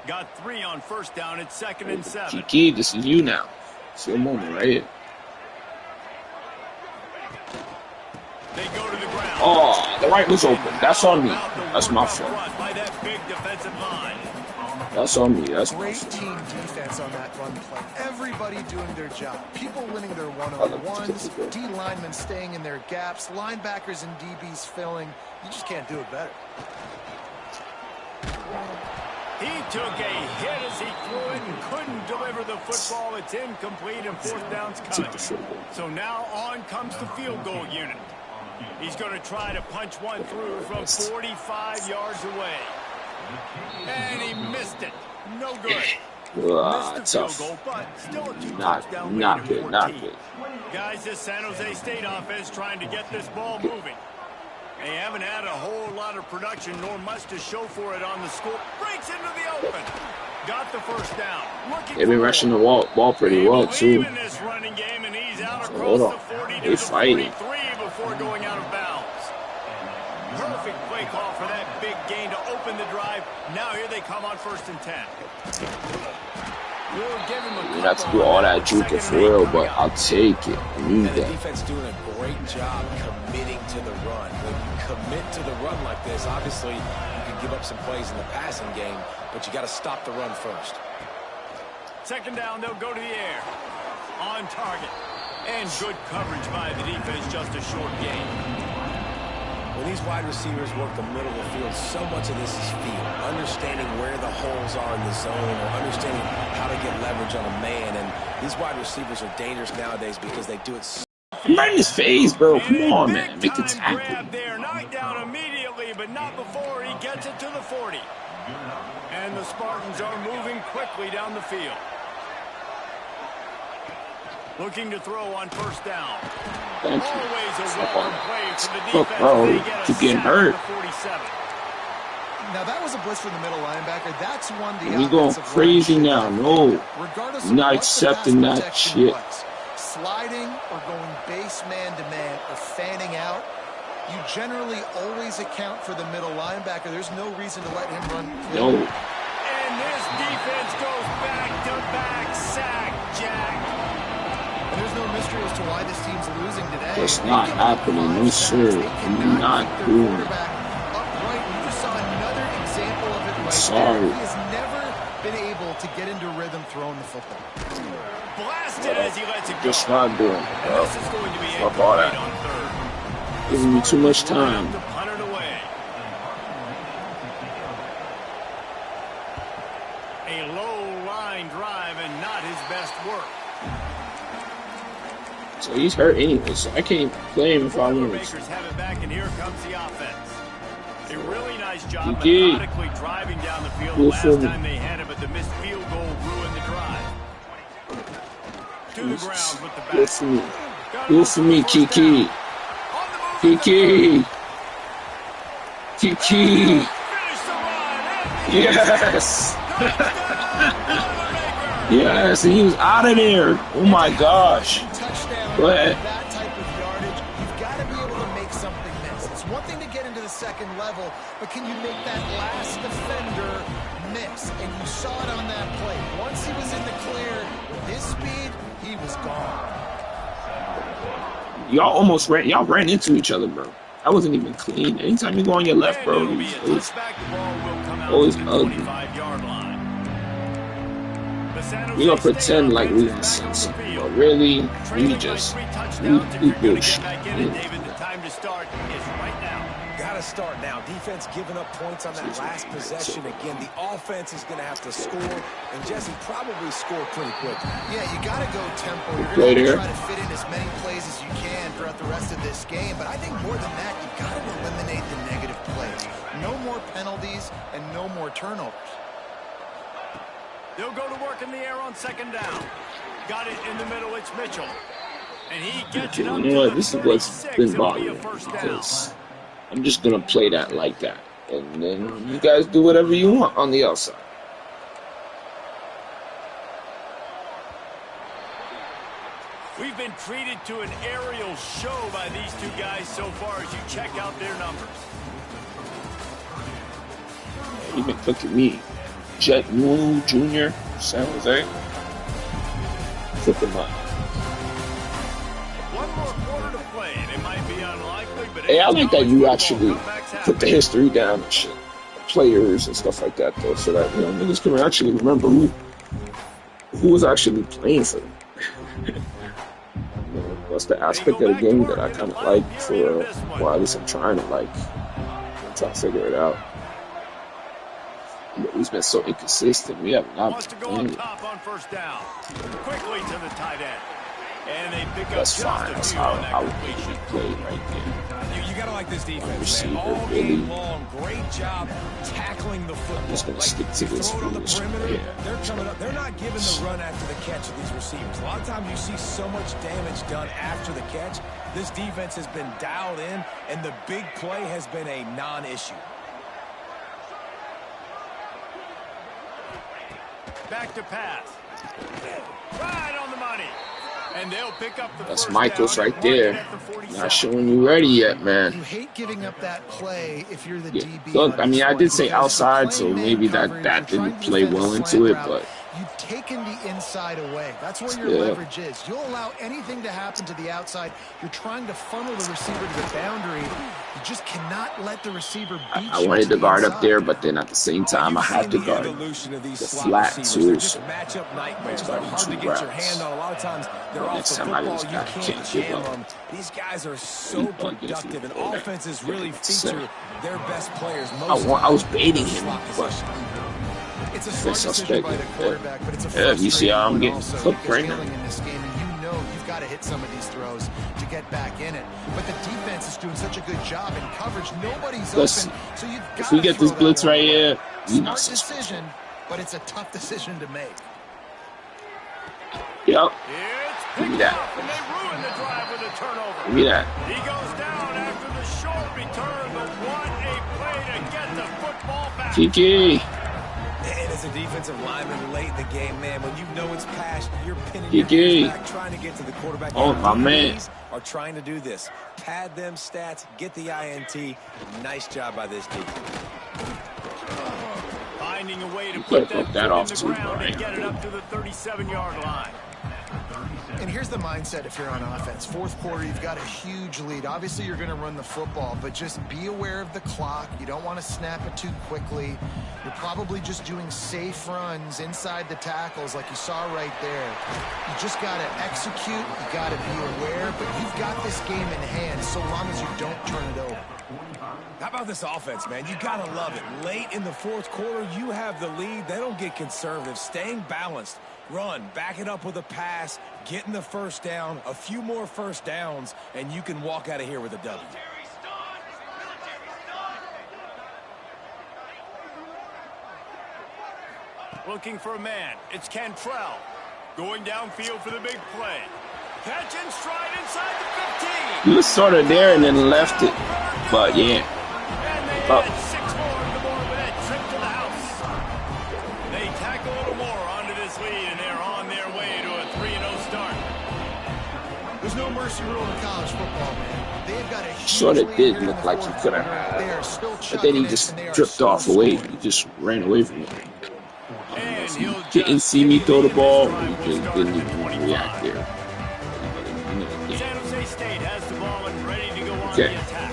Got 3 on 1st down. It's 2nd and 7. Kiki, this is you now. It's your moment right here. They go to the ground. Oh, the right was open. That's on me. That's my fault. By that big defensive line. That's on me. That's my great fault. team defense on that run play. Everybody doing their job. People winning their one-on-ones. D linemen staying in their gaps. Linebackers and DBs filling. You just can't do it better. He took a hit as he threw it and couldn't deliver the football. It's incomplete and 4th down's coming. So now on comes the field goal unit. He's going to try to punch one through from 45 yards away. And he missed it. No good. Missed the field goal, but still a 2-touchdown lead at 14. Not good. Guys, this San Jose State offense trying to get this ball moving. They haven't had a whole lot of production, nor much to show for it on the score. Breaks into the open. Got the 1st down. They've been rushing the ball pretty well, too. This running game, and he's out So, across hold on. the 40 to They the fighting. 43 before going out of bounds. Perfect play call for that big gain to open the drive. Now here they come on 1st and 10. We'll give him a You have to do all that juking for real, but I'll take it. I need The that. defense doing a great job committing to the run. When you commit to the run like this, obviously you can give up some plays in the passing game, but you got to stop the run first. 2nd down, they'll go to the air. On target. And good coverage by the defense, just a short gain. When these wide receivers work the middle of the field, so much of this is feel. Understanding where the holes are in the zone, or understanding how to get leverage on a man. And these wide receivers are dangerous nowadays because they do it so Right in his face, bro. Come on, man. Make the tackle. Grab there, knocked down immediately, but not before he gets it to the 40. And the Spartans are moving quickly down the field. Looking to throw on 1st down. Thank you. Always a welcome play for the Look, defense. bro, They get a keep getting sack hurt. at the 47. Now that was a blitz for the middle linebacker. That's one the We going offensive line crazy should now. have. No. Regardless You're of not what the accepting pass that protection shit. was, sliding or going base man-to-man or fanning out, you generally always account for the middle linebacker. There's no reason to let him run. No. And this defense goes back-to-back sack, Jack. And there's no mystery as to why this team's losing today. That's not happening. No, sir. I'm not doing it. Upright. You just saw another example of it right Sorry. there. He has never been able to get into rhythm throwing the football. Blasted as he lets it go. Just not doing it, And bro. this is going to be Fuck all that. on 3rd. Giving me too much time. To punt it away. A low line drive and not his best work. So he's hurt anyway, so I can't play him if I want to. Boilermakers have it back, and here comes the offense. A really nice job Kiki. methodically driving down the field. Good Last for me. time they had it, but the missed field goal ruined the drive. To the ground with the back. Good for me. Good for me, Kiki. Kiki. Kiki. Yes. Yes, and he was out of there. Oh my gosh. Go ahead. That type of yardage, you've got to be able to make something miss. It's one thing to get into the second level, but can you make that last defender miss, and you saw it on that play. Once he was in the clear with his speed, he was gone. Y'all ran into each other, bro. That wasn't even clean. Anytime you go on your left, bro, it's always ugly. We gonna pretend like we didn't see something, but really, we bullshit. Gotta start now. Defense giving up points on that last possession. Again, the offense is going to have to score, and Jesse probably scored pretty quick. Yeah, you got to go tempo. You're going to try to fit in as many plays as you can throughout the rest of this game, but I think more than that, you've got to eliminate the negative plays. No more penalties and no more turnovers. They'll go to work in the air on second down. Got it in the middle. It's Mitchell. And he gets it up. You know what? This is what's been bothering me, because I'm just going to play that like that. And then you guys do whatever you want on the outside. We've been treated to an aerial show by these two guys so far as you check out their numbers. You've been cooking me. Jet Newell Jr., San Jose. Flip him up. One more quarter to play, and it might be unlikely, but hey, I like that you actually put the history down and shit. Players and stuff like that, though, so that, you know, niggas can actually remember who was actually playing for them. You know, that's the aspect of the game that I kind of like for, well, at least I'm trying to like. I'm trying to figure it out. But he's been so inconsistent. We have not been playing. Quickly to the tight end. And they pick that's up fine. That's how I would usually play right there. You gotta like this defense. Receiver, really. Long, great job tackling the football. I'm just gonna stick to this on the perimeter. Yeah. They're coming up. They're not giving the run after the catch of these receivers. A lot of times you see so much damage done after the catch. This defense has been dialed in, and the big play has been a non-issue. Back to pass. Right on the money. And they'll pick up the that's Michaels right there. Not showing you ready yet, man. You hate giving up that play if you're the DB. Look, I mean, I did say outside, so maybe that didn't play well into it, but you've taken the inside away. That's where your leverage is. You'll allow anything to happen to the outside. You're trying to funnel the receiver to the boundary. You just cannot let the receiver beat you. I wanted to guard up there, but then at the same time, I had to guard the flat too. So matchup nightmares. They're hard to get your hand on. A lot of times they're off the football. You can't jam them. These guys are so productive, and offenses really feature their best players. I was baiting him, but it's a smart decision by the quarterback, but it's a yeah, you see how I'm getting cooked right now. In this game, and you know you've got to hit some of these throws to get back in it. But the defense is doing such a good job in coverage. Nobody's open, so you've got if we get this blitz right here, smart decision, but it's a tough decision to make. Yep. Give me that. And they ruin the drive with a turnover. Give me that. He goes down after the short return, but what a play to get the football back. Kiki. And as a defensive lineman late in the game, man, when you know it's past, you're pinning your back, trying to get to the quarterback. Oh, my man. Are trying to do this. Pad them stats, get the INT. Nice job by this team. Finding a way to put that off in the ground and get it up to the 37-yard line. And here's the mindset if you're on offense. Fourth quarter, you've got a huge lead. Obviously, you're going to run the football, but just be aware of the clock. You don't want to snap it too quickly. You're probably just doing safe runs inside the tackles like you saw right there. You just got to execute. You got to be aware, but you've got this game in hand so long as you don't turn it over. How about this offense, man? You got to love it. Late in the fourth quarter, you have the lead. They don't get conservative. Staying balanced. Run, back it up with a pass, getting the first down, a few more first downs, and you can walk out of here with a W. Looking for a man. It's Cantrell. Going downfield for the big play. Catch and stride inside the 15. He was sort of there and then left it. But, yeah. And they had 6 more to more with that trip to the house. They tack a little more onto this lead, and they're on their way to a 3-0 start. There's no mercy rule in college football, man. They've got a huge sort of did look like he could have had. But then he just dripped off away. He just ran away from it. didn't see me throw the ball. He didn't even react there. San Jose State has the ball and ready to go on the attack.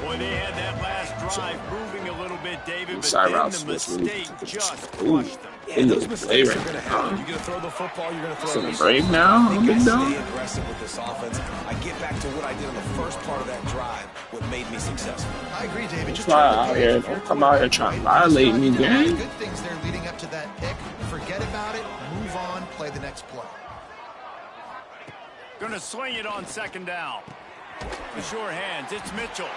Boy, they had that last drive moving a little bit, David, but then the mistake just crushed them. In the play right now. You're gonna throw the football. You're gonna throw So it. brave now. I think I stay aggressive with this offense. I get back to what I did on the first part of that drive. What made me successful. I agree, David. Just don't come out here trying to violate me, gang. Good things there leading up to that pick. Forget about it. Move on. Play the next play. Gonna swing it on second down. The sure hands. It's Mitchell.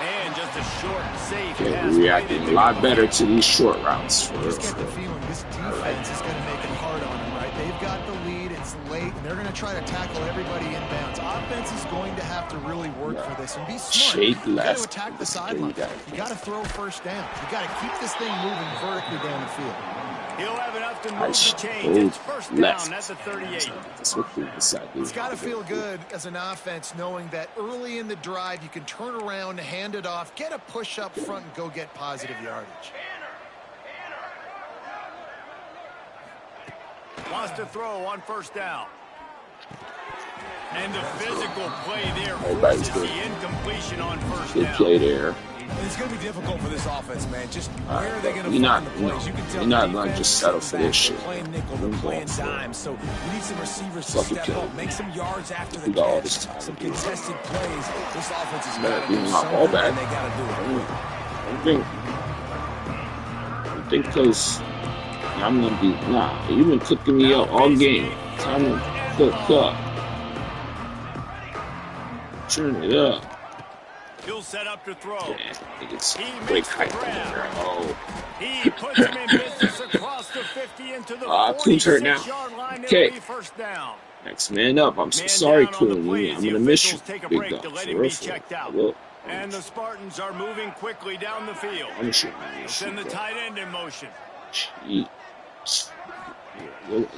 And just a short, safe pass. Reacting a lot better to these short routes. I just get the feeling this defense is going to make it hard on them, right? They've got the lead. It's late, and they're going to try to tackle everybody inbounds. Offense is going to have to really work for this and be smart. Shake You got to left. attack the sideline. You got to throw first down. You got to keep this thing moving vertically down the field. He'll have enough to move the chains. It's first down at the 38. It's got to feel good as an offense knowing that early in the drive you can turn around, hand it off, get a push up front, and go get positive yardage. Wants to throw on first down. And the physical play there forces the incompletion on first down. Good play there. It's going to be difficult for this offense, man. Just where are they going to find the plays? You can tell you're not going to just settle for this shit. Playing nickel, they're playing dime. So we need some receivers to step up, make some yards after the catch, some contested plays. This offense is got to do something, and they got to do it. I think because I'm going to be, you've been cooking me up all game. Time to cook up. Turn it up. He'll set up to throw. Yeah, I think it's great height there. Oh. He puts him in business across the 50 into the 46-yard line. Okay. First down. Next man up. I'm so sorry, Cool. I'm going to miss you. Big dog. And the Spartans are moving quickly down the field. Send the tight end in motion. Jeez.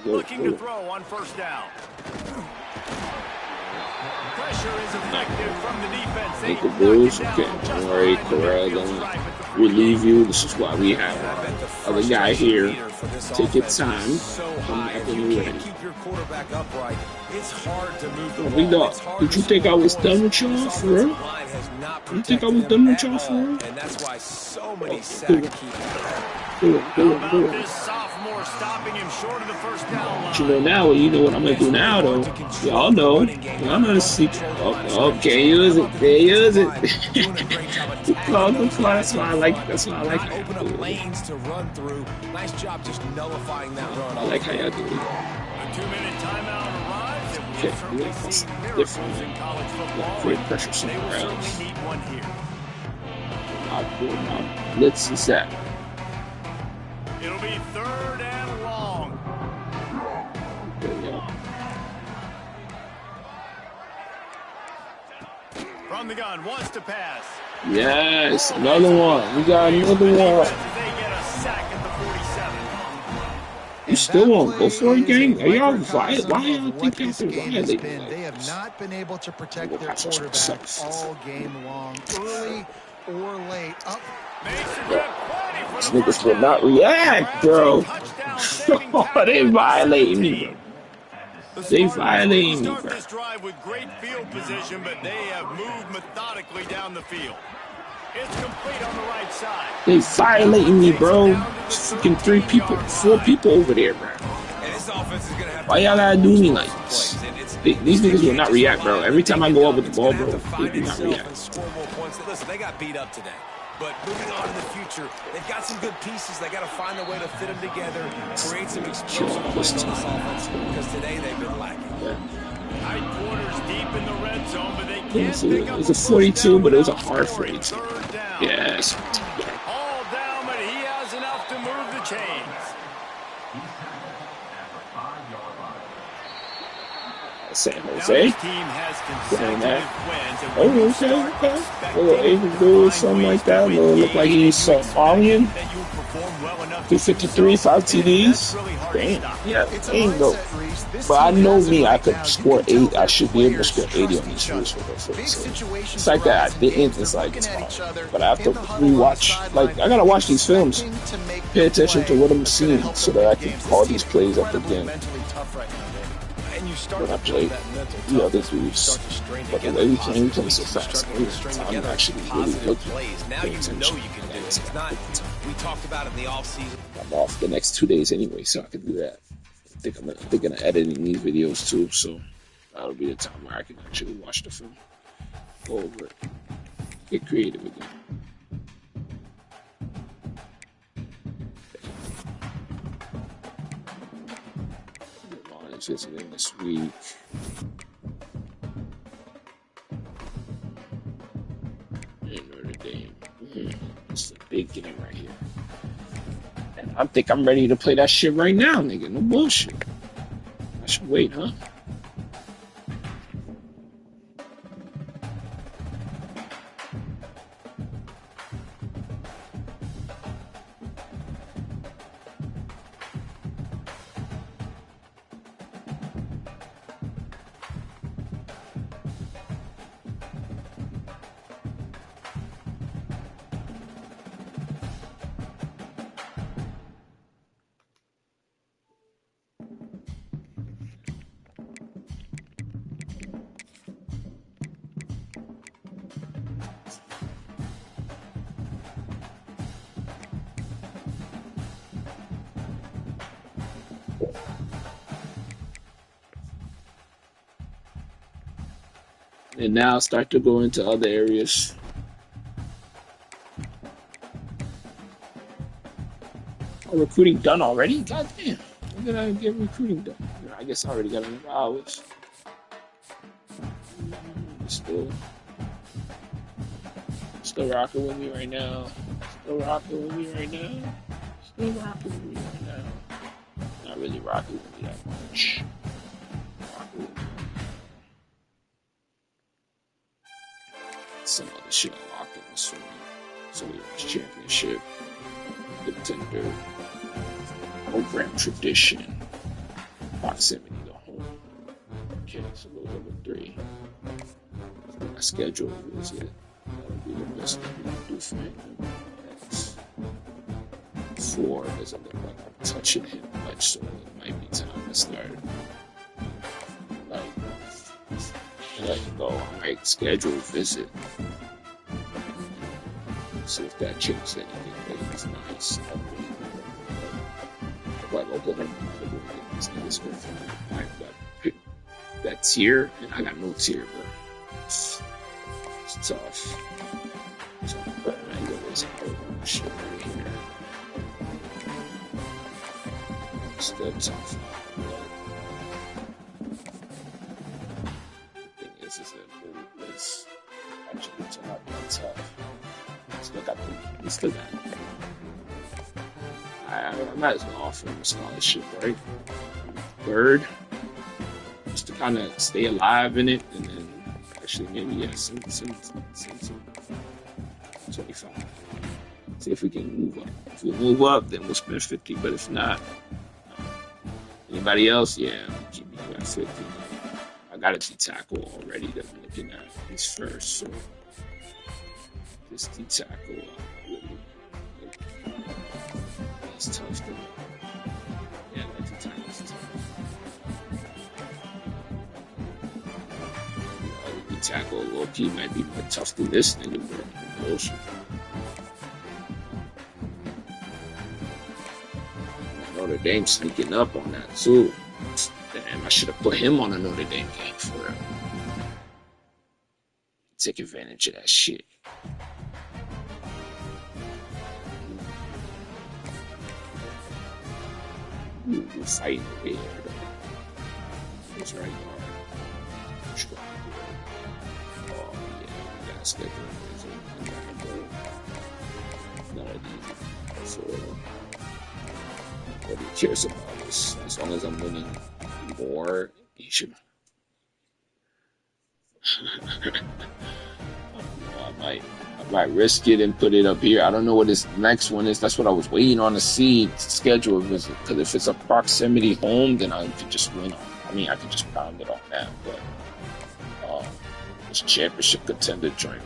Looking to throw on first down. Pressure is effective from the defense. Ankle Bulls, okay, don't worry, Corral, don't relieve you. This is why we have our other guy here. Take your time. Come back when you're ready. Big dog, did you think I was done with y'all for real? You think I was done with y'all for real? And that's why so many this sophomore stopping him short of the first down line. But you know now, you know what I'm gonna do now though. Y'all know. I'm gonna see. Oh, can't use it. Can't use it. That's why I like. That's why I like. Open up lanes to run through. Nice job just nullifying that run. I like how y'all do it. A 2-minute timeout arrives. Okay, that's different. In college football. Great pressure somewhere They will else. certainly need one here. My blitz is that. It'll be third and long. There we go. From the gun, wants to pass. Yes, another one. We got another one. They get a sack at the 47. You still won't go for it, gang? Are y'all violent? Why y'all think y'all can violate? They have not been able to protect their quarterback all game long, early or late. Up. These niggas will not react, bro. They violating me, bro. They violating me, bro. This drive with great field position, but they have moved methodically down the field. It's complete on the right side. They violating me, bro. Fucking 3 people, 4 people over there, bro. Why y'all gotta do me like this? These niggas will not react, bro. Every time I go up with the ball, bro, they do not react. Listen, they got beat up today. But moving on in the future, they've got some good pieces. They got to find a way to fit them together, create some explosive plays on this offense, because today they've been lacking. Tight quarters deep in the red zone, but they can't pick up. It was a 42, but it was a hard 42. Yes. All down, but he has enough to move the chains. San Jose. Saying that. Oh, okay. A little Asian dude, something like that. A little look like he's Somalian. 253, 5 TDs. Damn. Yeah, ain't no. But I know me, I could score 8. I should be able to score 80 on these rules for the foot. So it's like that. I didn't. It's like it's hard. But I have to rewatch. Like I gotta watch these films, pay attention to what I'm seeing, so that I can call these plays up again. When I play the other dudes, but the way we playing so fast, I'm actually really looking. Now you know you can do it. It's not. We talked about it in the off season. I'm off the next 2 days anyway, so I can do that. I think I'm thinking of editing these videos too, so that'll be the time where I can actually watch the film, go over it, get creative again. Visiting this week. And Notre Dame. It's a big game right here. And I think I'm ready to play that shit right now, nigga. No bullshit. I should wait, huh? And now start to go into other areas. Oh, recruiting done already? God damn. When did I get recruiting done? I guess I already got enough hours. Still rocking with me right now. Still rocking with me right now. Still rocking with me right now. Not really rocking with me that much. Rocking with me. Some other shit unlocked in this one. So we watch championship, contender, program tradition, proximity to home. Okay, so those are the 3. So my schedule is it. That'll be the best thing we can do for him. That's 4 doesn't look like I'm touching him much, so it might be time to start. Let him go. Alright, schedule visit. See if that changes anything. But it's nice. Like Oklahoma, these niggas go from. I got that tier, and I got no tier, bro. It's tough. But I go this hard shit right here. It's still tough. It's actually tough. Still got it. I might as well offer him a scholarship, right? 3rd, just to kind of stay alive in it, and then actually maybe send 25. See if we can move up. If we move up, then we'll spend 50. But if not, anybody else, yeah, keep me at 50. I got a D-tackle already that I'm looking at. He's first, so this D-tackle, it's tough to. Yeah, that D-tackle is tough. The D-tackle, low-key, might be more tough than this nigga, bro. Bullshit. Notre Dame sneaking up on that, too. Damn, I should have put him on a Notre Dame game for real. Take advantage of that shit. Ooh, we're fighting over here, though. It's right hard. Strong. Oh, yeah, we gotta schedule it. Not easy. So, what he cares about is, as long as I'm winning more, he should. I don't know, I might. I might risk it and put it up here. I don't know what this next one is. That's what I was waiting on to see to schedule a visit. Because if it's a proximity home, then I could just win on. I mean, I could just pound it on that. But this championship contender joint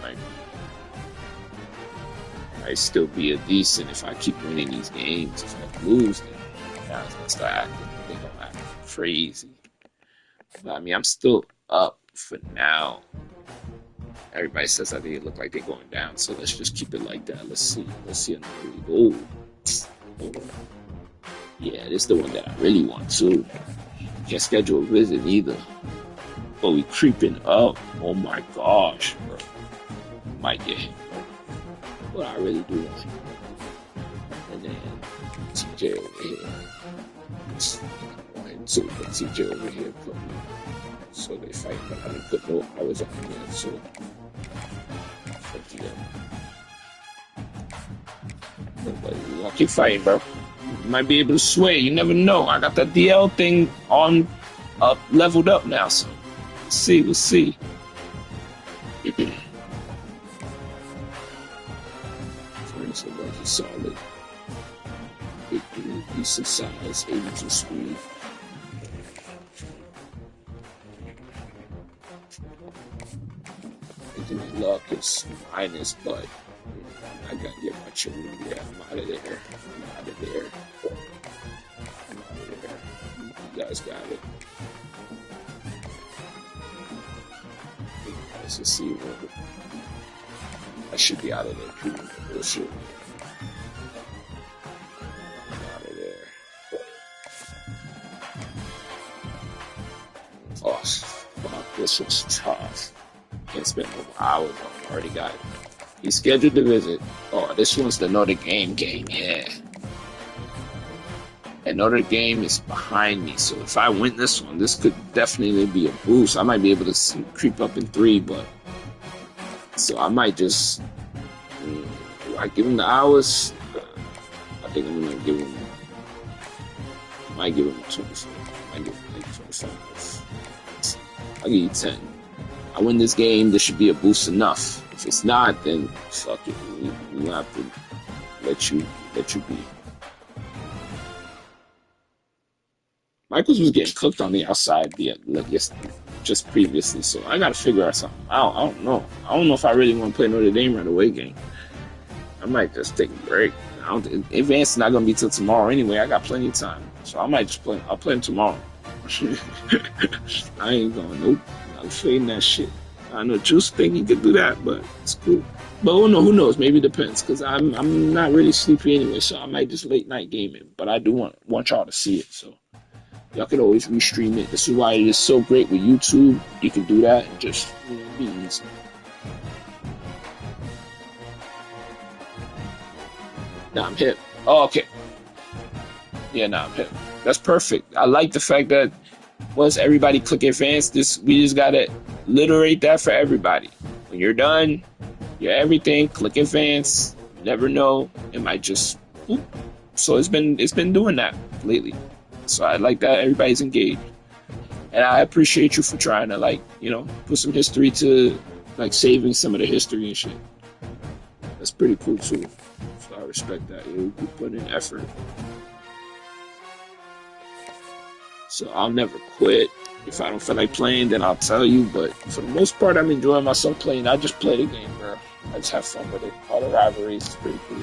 might still be a decent if I keep winning these games. If I lose, then now it's gonna start acting. They're gonna act crazy. But I mean, I'm still up for now. Everybody says I think it look like they're going down, so let's just keep it like that. Let's see another league. Oh, yeah, this is the one that I really want too. Can't schedule a visit either. But we creeping up. Oh my gosh, bro. Might get hit. But I really do want. And then TJ over here. 1, 2, but TJ over here put me. So they fight, but I didn't put no hours on there, so I'll keep fighting, bro. You might be able to sway, you never know. I got that DL thing on leveled up now, so we'll see. Friends are like solid. Decent size, 82 speed. Luck is minus, but I gotta get my children. Yeah, I'm out of there. You guys got it. Let's just see what I should be out of there. Bullshit. I'm out of there. Oh, fuck, this was tough. Can't spend no hours on it. Already got it. He scheduled the visit. Oh, this one's the Notre Dame game. Yeah. And Notre Dame is behind me. So if I win this one, this could definitely be a boost. I might be able to creep up in 3, but so I might just do I give him the hours? I think I'm gonna give him. I might give him 24. I might give him like 25. I'll give you 10. I win this game, this should be a boost enough. If it's not, then fuck it. We have to let you be. Michaels was getting cooked on the outside just previously, so I gotta figure out something. I don't know. I don't know if I really want to play Notre Dame right away game. I might just take a break. Advance is not gonna be till tomorrow anyway. I got plenty of time, so I might just play. I'll play him tomorrow. I ain't going. Nope. I'm fading that shit. I know Juice think he could do that, but it's cool. But who knows? Maybe it depends, because I'm not really sleepy anyway, so I might just late night game it. But I do want y'all to see it, so y'all can always restream it. This is why it is so great with YouTube. You can do that and just be easy. Nah, I'm hip. Oh, okay. Yeah, nah, I'm hip. That's perfect. I like the fact that once everybody click advance, we just gotta literate that for everybody. When you're done, you're everything, click advance. You never know, it might just whoop. So it's been doing that lately. So I like that everybody's engaged. And I appreciate you for trying to put some history to saving some of the history and shit. That's pretty cool too. So I respect that. You put in effort. So I'll never quit. If I don't feel like playing, then I'll tell you. But for the most part, I'm enjoying myself playing. I just play the game, bro. I just have fun with it. All the rivalries is pretty cool.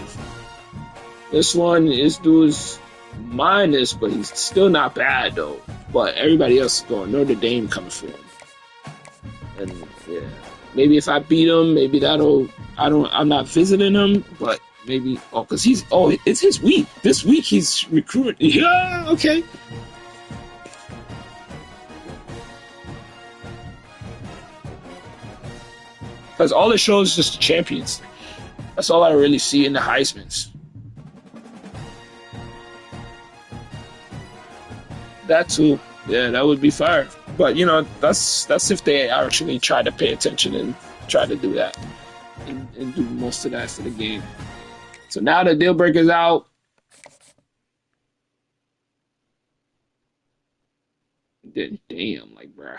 This one is dude's minus, but he's still not bad though. But everybody else is going. Notre Dame coming for him. And yeah, maybe if I beat him, maybe I'm not visiting him, but maybe because it's his week. This week he's recruiting. Yeah, okay. Because all it shows is just the champions. That's all I really see in the Heismans. That too. Yeah, that would be fire. But, that's if they actually try to pay attention and try to do that. And do most of that for the game. So now the deal breaker's out. Then, damn, bruh.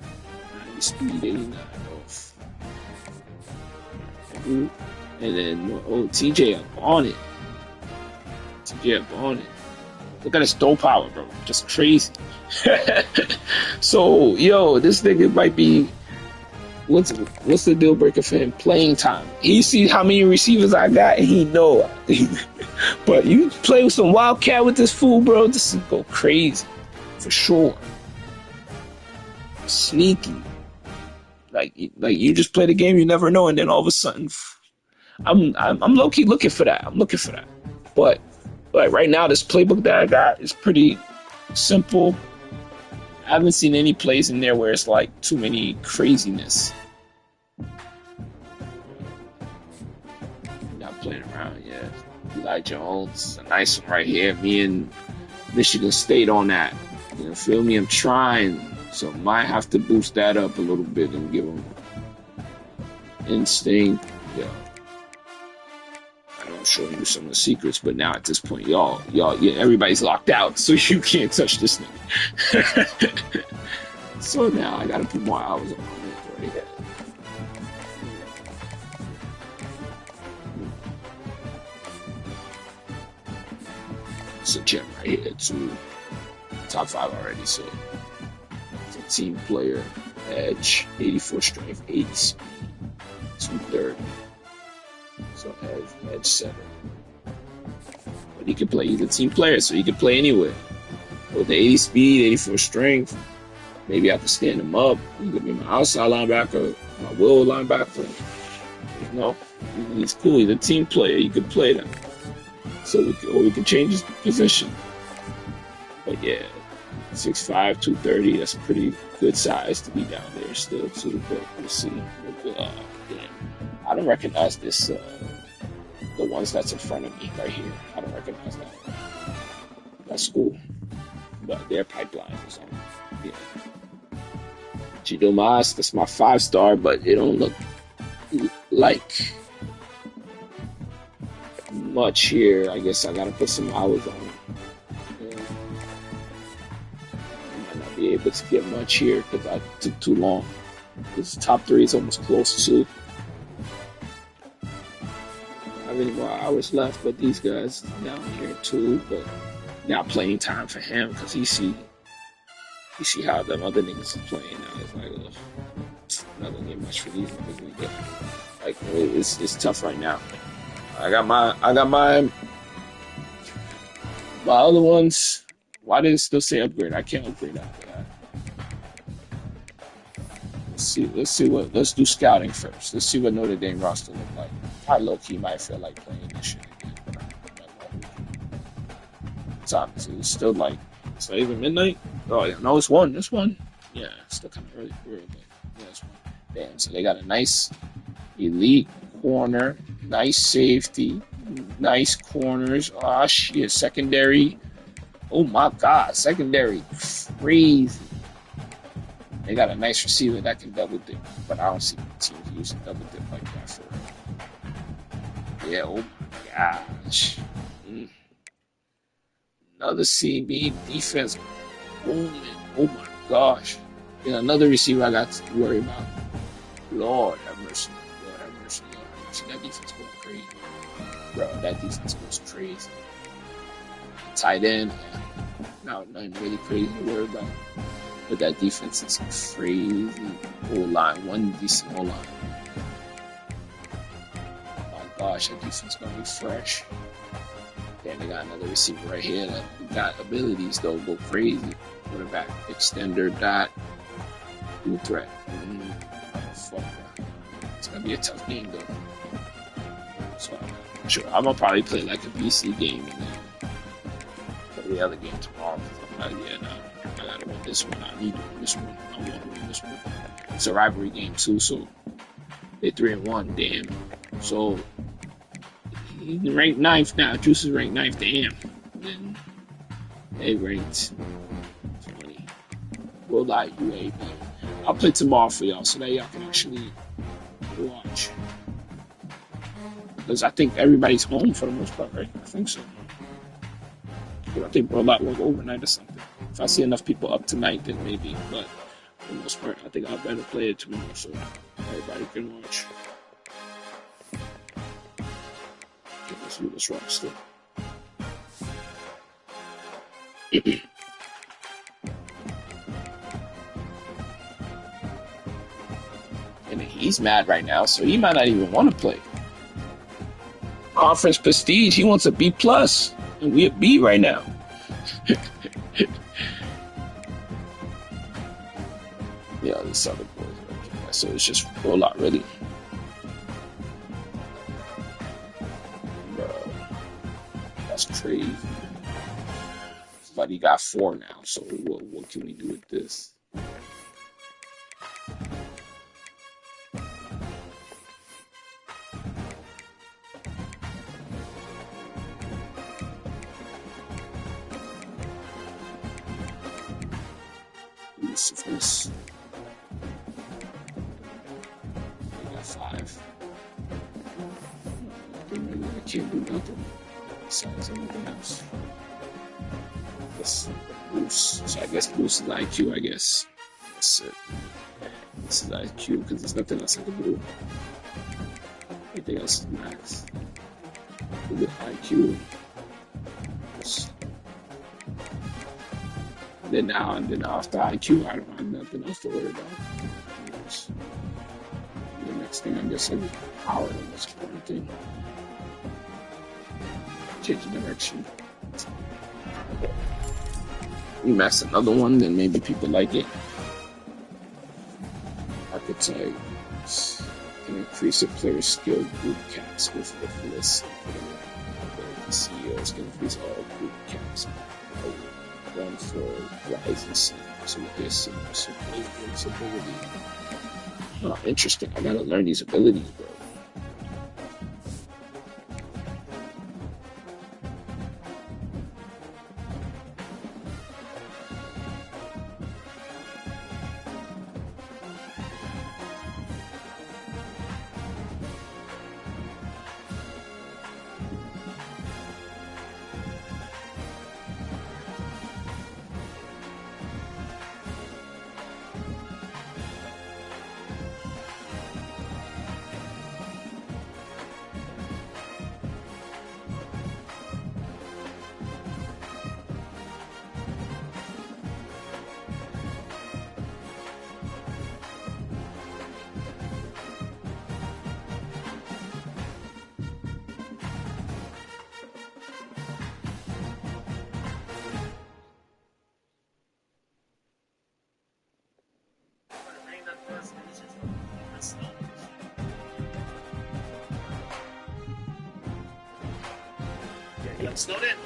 90 speed 89 off. And then, TJ up on it. TJ up on it. Look at his throw power, bro. Just crazy. So, yo, this nigga might be... What's the deal breaker for him? Playing time. He see how many receivers I got, and he know. But you play with some wildcat with this fool, bro, this is go crazy. For sure. Sneaky. Like you just play the game, you never know, and then all of a sudden... I'm low-key looking for that. But like right now, this playbook that I got is pretty simple. I haven't seen any plays in there where it's like too many craziness. Not playing around, yeah. Eli Jones, a nice one right here. Me and Michigan State on that. You feel me? I'm trying, so might have to boost that up a little bit and give them instinct. Yeah. I'm showing you some of the secrets, but now at this point, y'all, everybody's locked out, so you can't touch this thing. So now I gotta put more hours on my right here. It's a gem right here, too. Top 5 already, so it's a team player, edge, 84 strength, 80 speed, 230. So edge 7. But he can play, he's a team player, so he can play anywhere. With the 80 speed, 84 strength, maybe I have to stand him up. He could be my outside linebacker, my will linebacker. You know, he's cool, he's a team player, he could play that. So we can change his position. But yeah, 6'5", 230, that's a pretty good size to be down there still too, but we'll see. I don't recognize this, the ones that's in front of me right here. I don't recognize that. That's cool. But their pipeline is on. Yeah. Chidomas, that's my 5-star, but it don't look like much here. I guess I gotta put some hours on it. Yeah. I might not be able to get much here because I took too long. This top 3 is almost close to. I have any more hours left, but these guys down here too. But now playing time for him because you see how them other niggas are playing now. It's like, not gonna get much for these niggas. Like it's tough right now. I got my other ones. Why did it still say upgrade? I can't upgrade after that. Let's do scouting first. Let's see what Notre Dame roster look like. I low-key might feel like playing this shit again. It's still like, it's not even midnight? Oh, yeah, no, it's 1. It's 1. Yeah, it's still kind of early, but yeah, it's 1. Damn, so they got a nice elite corner, nice safety, nice corners. Oh, shit, secondary. Oh, my God, secondary crazy. They got a nice receiver that can double dip, but I don't see teams using double dip like that for it. Yeah, oh my gosh. Another CB defense booming. Oh my gosh. And another receiver I got to worry about. Lord have mercy. Lord have mercy. Lord have mercy. That defense goes crazy. Bro, that defense goes crazy. Tight end. Nothing really crazy to worry about. But that defense is crazy. O-line. One decent O-line. Gosh, that defense gonna be fresh. Then they got another receiver right here that got abilities though, go crazy. Quarterback, extender, dot, dual threat. Fuck that. It's gonna be a tough game though. So sure, I'm gonna probably play like a BC game and then play the other game tomorrow. I gotta win this one. I need to win this one. I want to win this one. It's a rivalry game too, so they're 3-1. Damn. So he's ranked 9th now. Juice is ranked 9th. Damn. Then they ranked 20. We'll like UAB. I'll play tomorrow for y'all so that y'all can actually watch. Because I think everybody's home for the most part, right? I think so. I think Bro Lot work overnight or something. If I see enough people up tonight, then maybe. But for the most part, I think I'll better play it tomorrow so everybody can watch. Let's do this roster. And he's mad right now, so he might not even want to play. Conference prestige, he wants a B+, and we a B right now. Yeah, this other boy. Okay, so it's just roll out, really. Bro, that's crazy. But he got 4 now, so what can we do with this? This. I got 5. I can't do nothing besides anything else. This boost. So I guess boost is IQ, I guess. That's it. This is IQ because there's nothing else I can do. Everything else is max. With IQ. Then after IQ, I don't have nothing else to worry about. The next thing, I guess, is power. That's the important thing. Change the direction. We max another one, then maybe people like it. Archetypes can increase a player's skill group caps with lists. The CEOs can increase all group caps. One for rising sun. So with this, some ability. Oh, interesting. I gotta learn these abilities, bro. Yeah, snowed in.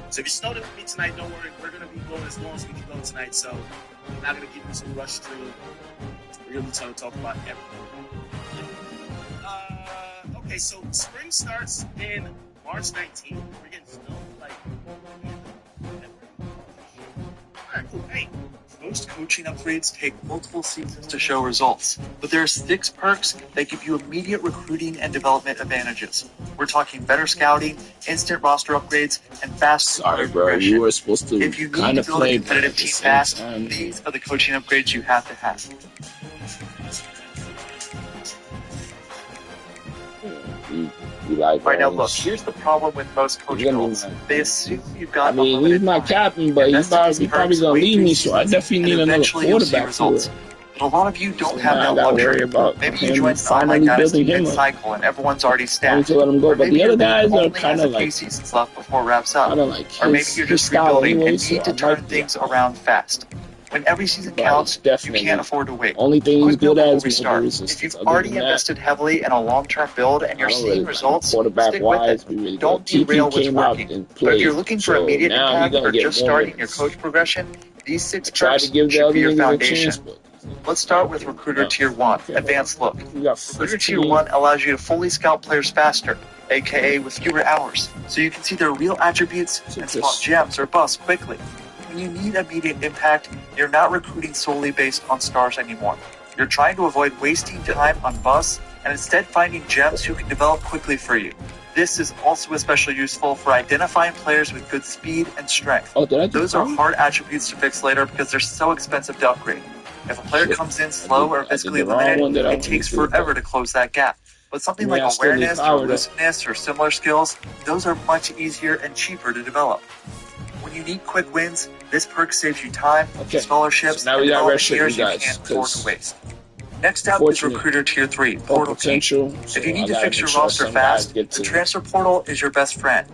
So if you snowed in with me tonight, don't worry. We're going to be going as long as we can go tonight. So I'm not going to give you some rush stream. We're going to be trying to talk about everything. Okay, so spring starts in March 19th. We're getting snow. Alright, cool. Hey. Most coaching upgrades take multiple seasons to show results, but there are 6 perks that give you immediate recruiting and development advantages. We're talking better scouting, instant roster upgrades, and fast progression. You were supposed to if you kind need of to build play a competitive team fast, these are the coaching upgrades you have to have. Right now, look, here's the problem with most coaching roles. They assume you've got he's my captain, but he's probably gonna leave me, so I definitely need another quarterback for it. But a lot of you don't have that luxury. Maybe you joined an online dynasty mid-cycle and everyone's already stacked. To let him go, but the other guys are kind of like seasons left before it wraps up. Or maybe you're just rebuilding and need to turn things around fast. When every season counts, you can't afford to wait. Only thing he's good at is restart. If you've already invested heavily in a long-term build and you're seeing results, stick with it. Don't derail what's working. But if you're looking for immediate impact or just starting your coach progression, these 6 perks should be your foundation. Let's start with Recruiter Tier 1, Advanced Look. Recruiter Tier 1 allows you to fully scout players faster, aka with fewer hours, so you can see their real attributes and spot gems or busts quickly. When you need immediate impact, you're not recruiting solely based on stars anymore. You're trying to avoid wasting time on busts and instead finding gems who can develop quickly for you. This is also especially useful for identifying players with good speed and strength. Those are hard attributes to fix later because they're so expensive to upgrade. If a player comes in slow or physically limited, it takes forever to close that gap. But something like awareness or elusiveness or similar skills, those are much easier and cheaper to develop. When you need quick wins, this perk saves you time, scholarships, and development years you can't afford to waste. Next up is Recruiter Tier 3, Portal King. If you need to fix your roster fast, the Transfer Portal is your best friend.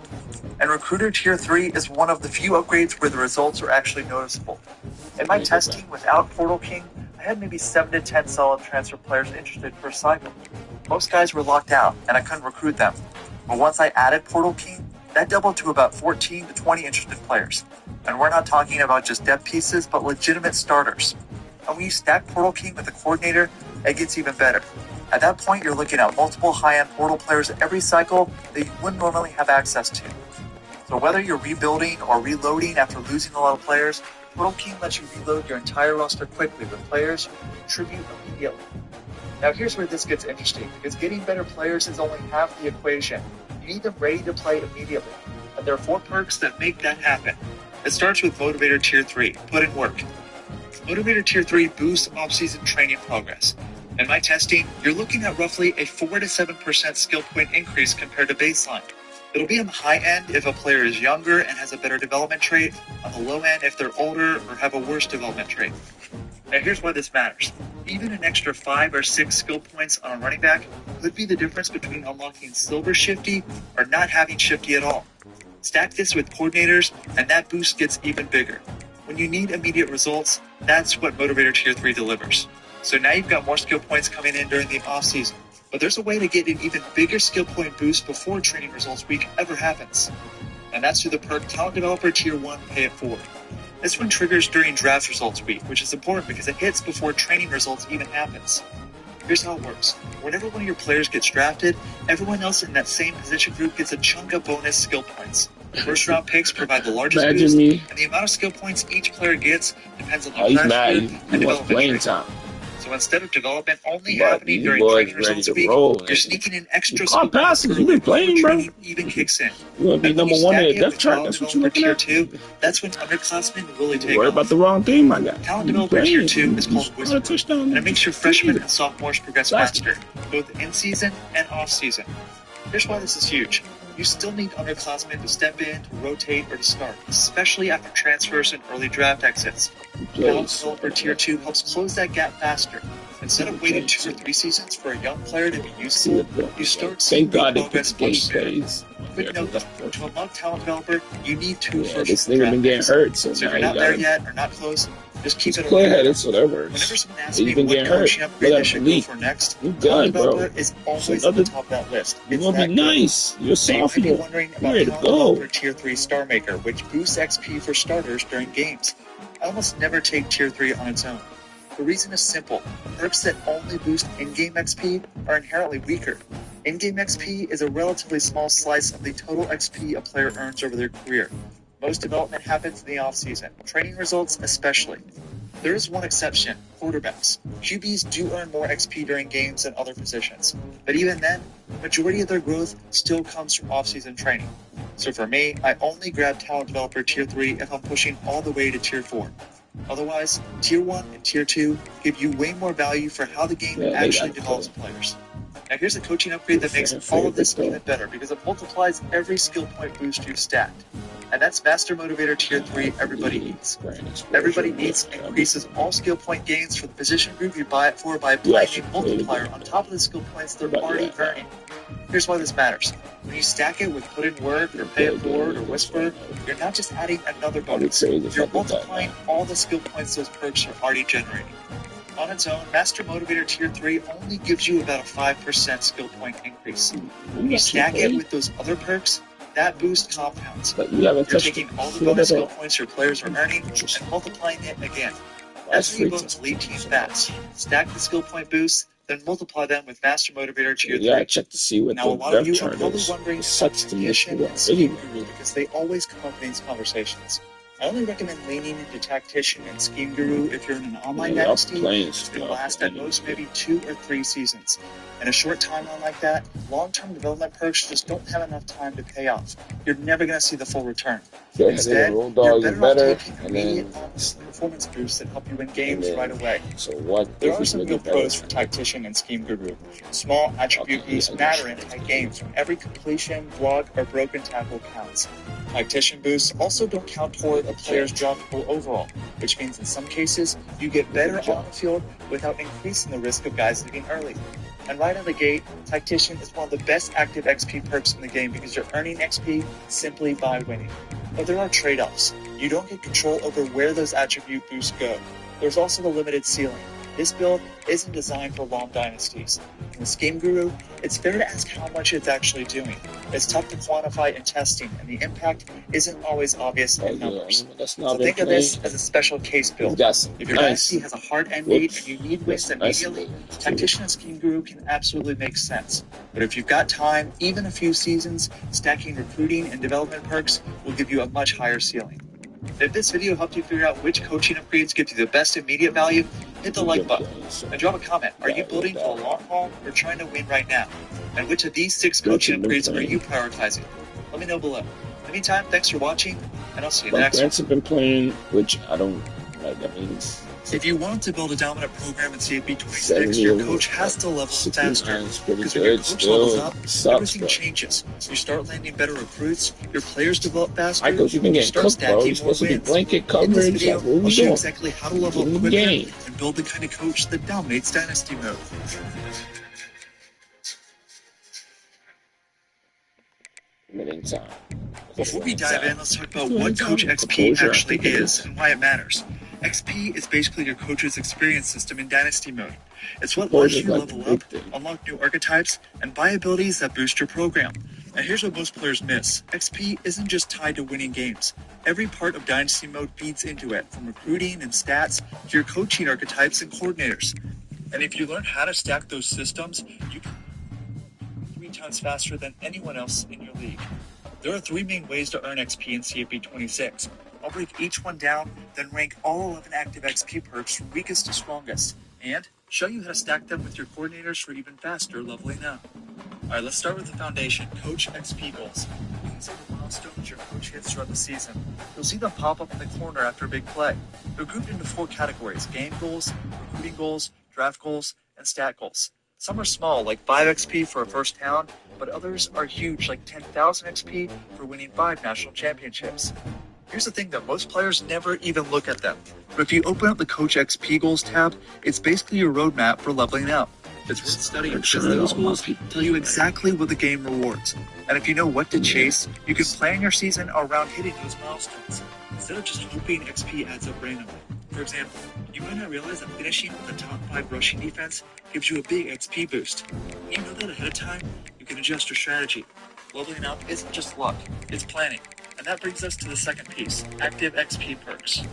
And Recruiter Tier 3 is one of the few upgrades where the results are actually noticeable. In my testing without Portal King, I had maybe 7 to 10 solid transfer players interested per cycle. Most guys were locked out, and I couldn't recruit them. But once I added Portal King, that doubled to about 14 to 20 interested players. And we're not talking about just depth pieces, but legitimate starters. And when you stack Portal King with a coordinator, it gets even better. At that point, you're looking at multiple high-end Portal players every cycle that you wouldn't normally have access to. So whether you're rebuilding or reloading after losing a lot of players, Portal King lets you reload your entire roster quickly with players who contribute immediately. Now here's where this gets interesting, because getting better players is only half the equation. You need them ready to play immediately. And there are 4 perks that make that happen. It starts with Motivator Tier 3, put in work. Motivator Tier 3 boosts off-season training progress. In my testing, you're looking at roughly a 4 to 7% skill point increase compared to baseline. It'll be on the high end if a player is younger and has a better development trait, on the low end if they're older or have a worse development trait. Now here's why this matters. Even an extra 5 or 6 skill points on a running back could be the difference between unlocking Silver Shifty or not having Shifty at all. Stack this with coordinators and that boost gets even bigger. When you need immediate results, that's what Motivator Tier 3 delivers. So now you've got more skill points coming in during the off-season. But there's a way to get an even bigger skill point boost before Training Results Week ever happens. And that's through the perk Talent Developer Tier 1 Pay It Forward. This one triggers during Draft Results Week, which is important because it hits before Training Results even happens. Here's how it works. Whenever one of your players gets drafted, everyone else in that same position group gets a chunk of bonus skill points. First-round picks provide the largest boost, and the amount of skill points each player gets depends on the draft and development trait. So instead of development only happening during Training Results Week, you're sneaking in extra skill points before training even kicks in. You want to be number 1 in the depth chart? That's what you're looking at? Tier 2, that's when underclassmen really take off. Worry about the wrong thing, my guy. Talent Developer Tier 2 is called Whisper, and it makes your freshmen and sophomores progress faster, both in-season and off-season. Here's why this is huge. You still need underclassmen to step in, to rotate, or to start, especially after transfers and early draft exits. Talent Developer Tier 2 helps close that gap faster. Instead of waiting 2 or 3 seasons for a young player to be useful, you start seeing progress much sooner. Quick note though, to unlock Talent Developer, you need 2 first been getting hurt, so if you're not there yet or not close, just keep it play ahead, so that works. Whenever someone asks me what coaching upgrade they should go for next, Talent Developer is always at the top of that list. You're gonna be nice. You're a sophomore. You might be wondering about Talent Developer Tier 3 Star Maker, which boosts XP for starters during games. I almost never take Tier 3 on its own. The reason is simple. Perks that only boost in-game XP are inherently weaker. In-game XP is a relatively small slice of the total XP a player earns over their career. Most development happens in the off-season, training results especially. There is one exception, quarterbacks. QBs do earn more XP during games than other positions. But even then, the majority of their growth still comes from off-season training. So for me, I only grab Talent Developer Tier 3 if I'm pushing all the way to Tier 4. Otherwise, Tier 1 and Tier 2 give you way more value for how the game actually develops players. Now here's a coaching upgrade that makes all of this even better because it multiplies every skill point boost you've stacked. And that's Master Motivator Tier 3 Everybody Needs. Everybody Needs increases all skill point gains for the position group you buy it for by applying a multiplier on top of the skill points they're already earning. Here's why this matters. When you stack it with Put in Work or Pay It Forward or Whisper, you're not just adding another bonus. You're multiplying all the skill points those perks are already generating. On its own, Master Motivator Tier 3 only gives you about a 5% skill point increase. When you stack it with those other perks, that boost compounds. You're taking all the bonus skill points your players are earning and multiplying it again. That's how you build an elite team fast. Stack the skill point boosts, then multiply them with Master Motivator Tier 3. Yeah, check to see what now, a lot of you are probably wondering about tactician and scheme guru because they always come up in these conversations. I only recommend leaning into tactician and scheme guru if you're in an online dynasty which can last at most maybe 2 or 3 seasons. In a short timeline like that, long-term development perks just don't have enough time to pay off. You're never going to see the full return. Instead, you're better off taking immediate performance boosts that help you win games right away. So what? There are some real pros for Tactician and Scheme Guru. Small attribute boosts matter in tight games when every completion, block, or broken tackle counts. Tactician boosts also don't count toward a player's droppable overall, which means in some cases you get better on the field without increasing the risk of guys leaving early. And right out of the gate, Tactician is one of the best active XP perks in the game because you're earning XP simply by winning. But there are trade-offs. You don't get control over where those attribute boosts go. There's also the limited ceiling. This build isn't designed for long dynasties. In the Scheme Guru, it's fair to ask how much it's actually doing. It's tough to quantify in testing, and the impact isn't always obvious in numbers. So think of this as a special case build. If your dynasty has a hard end date and you need wins immediately, Tactician and Scheme Guru can absolutely make sense. But if you've got time, even a few seasons, stacking recruiting and development perks will give you a much higher ceiling. If this video helped you figure out which coaching upgrades give you the best immediate value, hit the like button. And drop a comment. Are you building for the long haul or trying to win right now? And which of these 6 coaching upgrades are you prioritizing? Let me know below. In the meantime, thanks for watching, and I'll see you next one. Have been playing, which I don't like. That means if you want to build a dominant program in CF26, your coach has to level up faster. Because when your coach levels up, everything changes. You start landing better recruits, your players develop faster, you start stacking more wins. In this video, I'll show you exactly how to level up quicker and build the kind of coach that dominates Dynasty mode. Before we dive in, let's talk about what Coach XP actually is and why it matters. XP is basically your coach's experience system in Dynasty mode. It's what lets you level up, unlock new archetypes, and buy abilities that boost your program. And here's what most players miss. XP isn't just tied to winning games. Every part of Dynasty mode feeds into it, from recruiting and stats to your coaching archetypes and coordinators. And if you learn how to stack those systems, you can 3 times faster than anyone else in your league. There are 3 main ways to earn XP in CF26. I'll break each one down, then rank all 11 active XP perks from weakest to strongest, and show you how to stack them with your coordinators for even faster leveling up. Alright, let's start with the foundation, Coach XP goals. You can see the milestones your coach hits throughout the season. You'll see them pop up in the corner after a big play. They're grouped into 4 categories: game goals, recruiting goals, draft goals, and stat goals. Some are small, like 5 XP for a first down, but others are huge, like 10,000 XP for winning 5 national championships. Here's the thing though, most players never even look at them. But if you open up the Coach XP Goals tab, it's basically your roadmap for leveling up. It's worth studying because those goals tell you exactly what the game rewards. And if you know what to chase, you can plan your season around hitting those milestones, instead of just hoping XP adds up randomly. For example, you might not realize that finishing with a top 5 rushing defense gives you a big XP boost. When you know that ahead of time, you can adjust your strategy. Leveling up isn't just luck, it's planning. And that brings us to the second piece, active XP perks.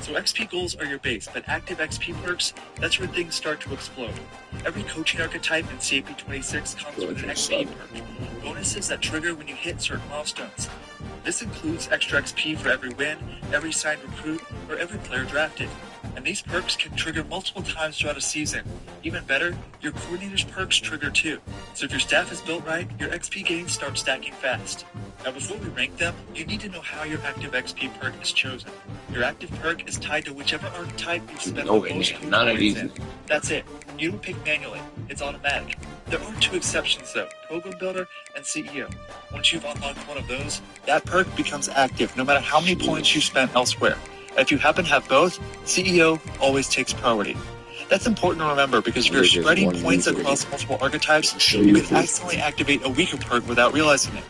So XP goals are your base, but active XP perks, that's where things start to explode. Every coaching archetype in CF26 comes with an XP perk, bonuses that trigger when you hit certain milestones. This includes extra XP for every win, every signed recruit, or every player drafted. And these perks can trigger multiple times throughout a season. Even better, your coordinator's perks trigger too. So if your staff is built right, your XP gains start stacking fast. Now before we rank them, you need to know how your active XP perk is chosen. Your active perk is tied to whichever archetype you've spent the most points in. That's it. You don't pick manually. It's automatic. There are 2 exceptions though, Program Builder and CEO. Once you've unlocked one of those, that perk becomes active no matter how many points you spent elsewhere. If you happen to have both, CEO always takes priority. That's important to remember because if you're spreading points across multiple archetypes, you can accidentally activate a weaker perk without realizing it.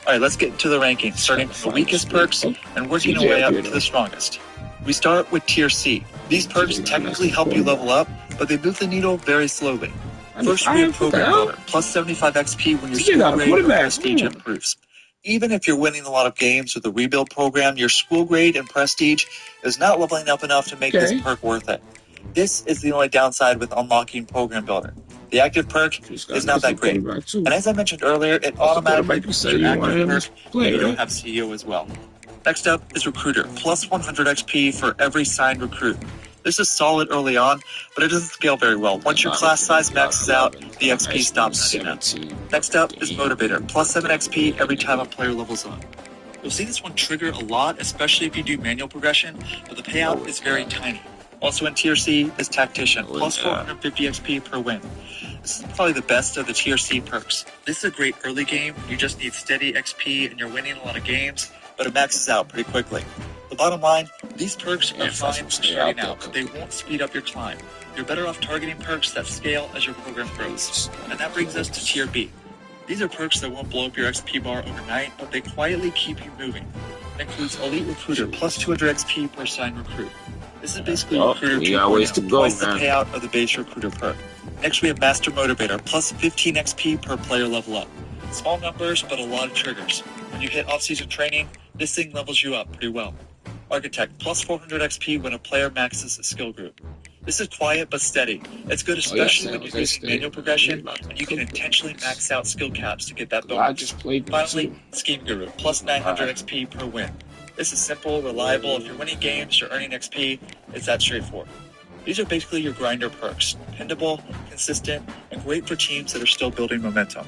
Alright, let's get to the ranking, starting from the weakest perks and working our way up to the strongest. We start with Tier C. These perks technically help you level up, but they move the needle very slowly. First, we have Program Builder, plus 75 XP when your school grade or prestige improves. Even if you're winning a lot of games with the rebuild program, your school grade and prestige is not leveling up enough to make this perk worth it. This is the only downside with unlocking Program Builder. The active perk is not that great. And as I mentioned earlier, it automatically puts your active perk when you don't have CEO as well. Next up is Recruiter, plus 100 XP for every signed recruit. This is solid early on, but it doesn't scale very well. Once your class size maxes out, the XP stops adding up. Next up is Motivator, plus 7 XP every time a player levels up. You'll see this one trigger a lot, especially if you do manual progression, but the payout is very tiny. Also in Tier C is Tactician, plus 450 XP per win. This is probably the best of the Tier C perks. This is a great early game. You just need steady XP and you're winning a lot of games, but it maxes out pretty quickly. The bottom line, these perks are fine starting out, but they won't speed up your climb. You're better off targeting perks that scale as your program grows. And that brings us to Tier B. These are perks that won't blow up your XP bar overnight, but they quietly keep you moving. It includes Elite Recruiter, plus 200 XP per assigned recruit. This is basically Recruiter 2.0, twice the payout of the base Recruiter perk. Next we have Master Motivator, plus 15 XP per player level up. Small numbers, but a lot of triggers. When you hit off-season training, this thing levels you up pretty well. Architect, plus 400 XP when a player maxes a skill group. This is quiet but steady. It's good especially when you're using manual progression and you can intentionally max out skill caps to get that bonus. Finally, Scheme Guru, plus 900 XP per win. This is simple, reliable. If you're winning games, you're earning XP, it's that straightforward. These are basically your grinder perks. Dependable, consistent, and great for teams that are still building momentum.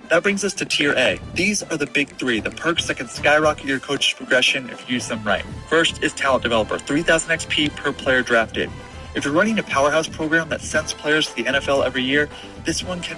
That brings us to Tier A. These are the big three, the perks that can skyrocket your coach's progression if you use them right. First is Talent Developer, 3,000 XP per player drafted. If you're running a powerhouse program that sends players to the NFL every year, this one can be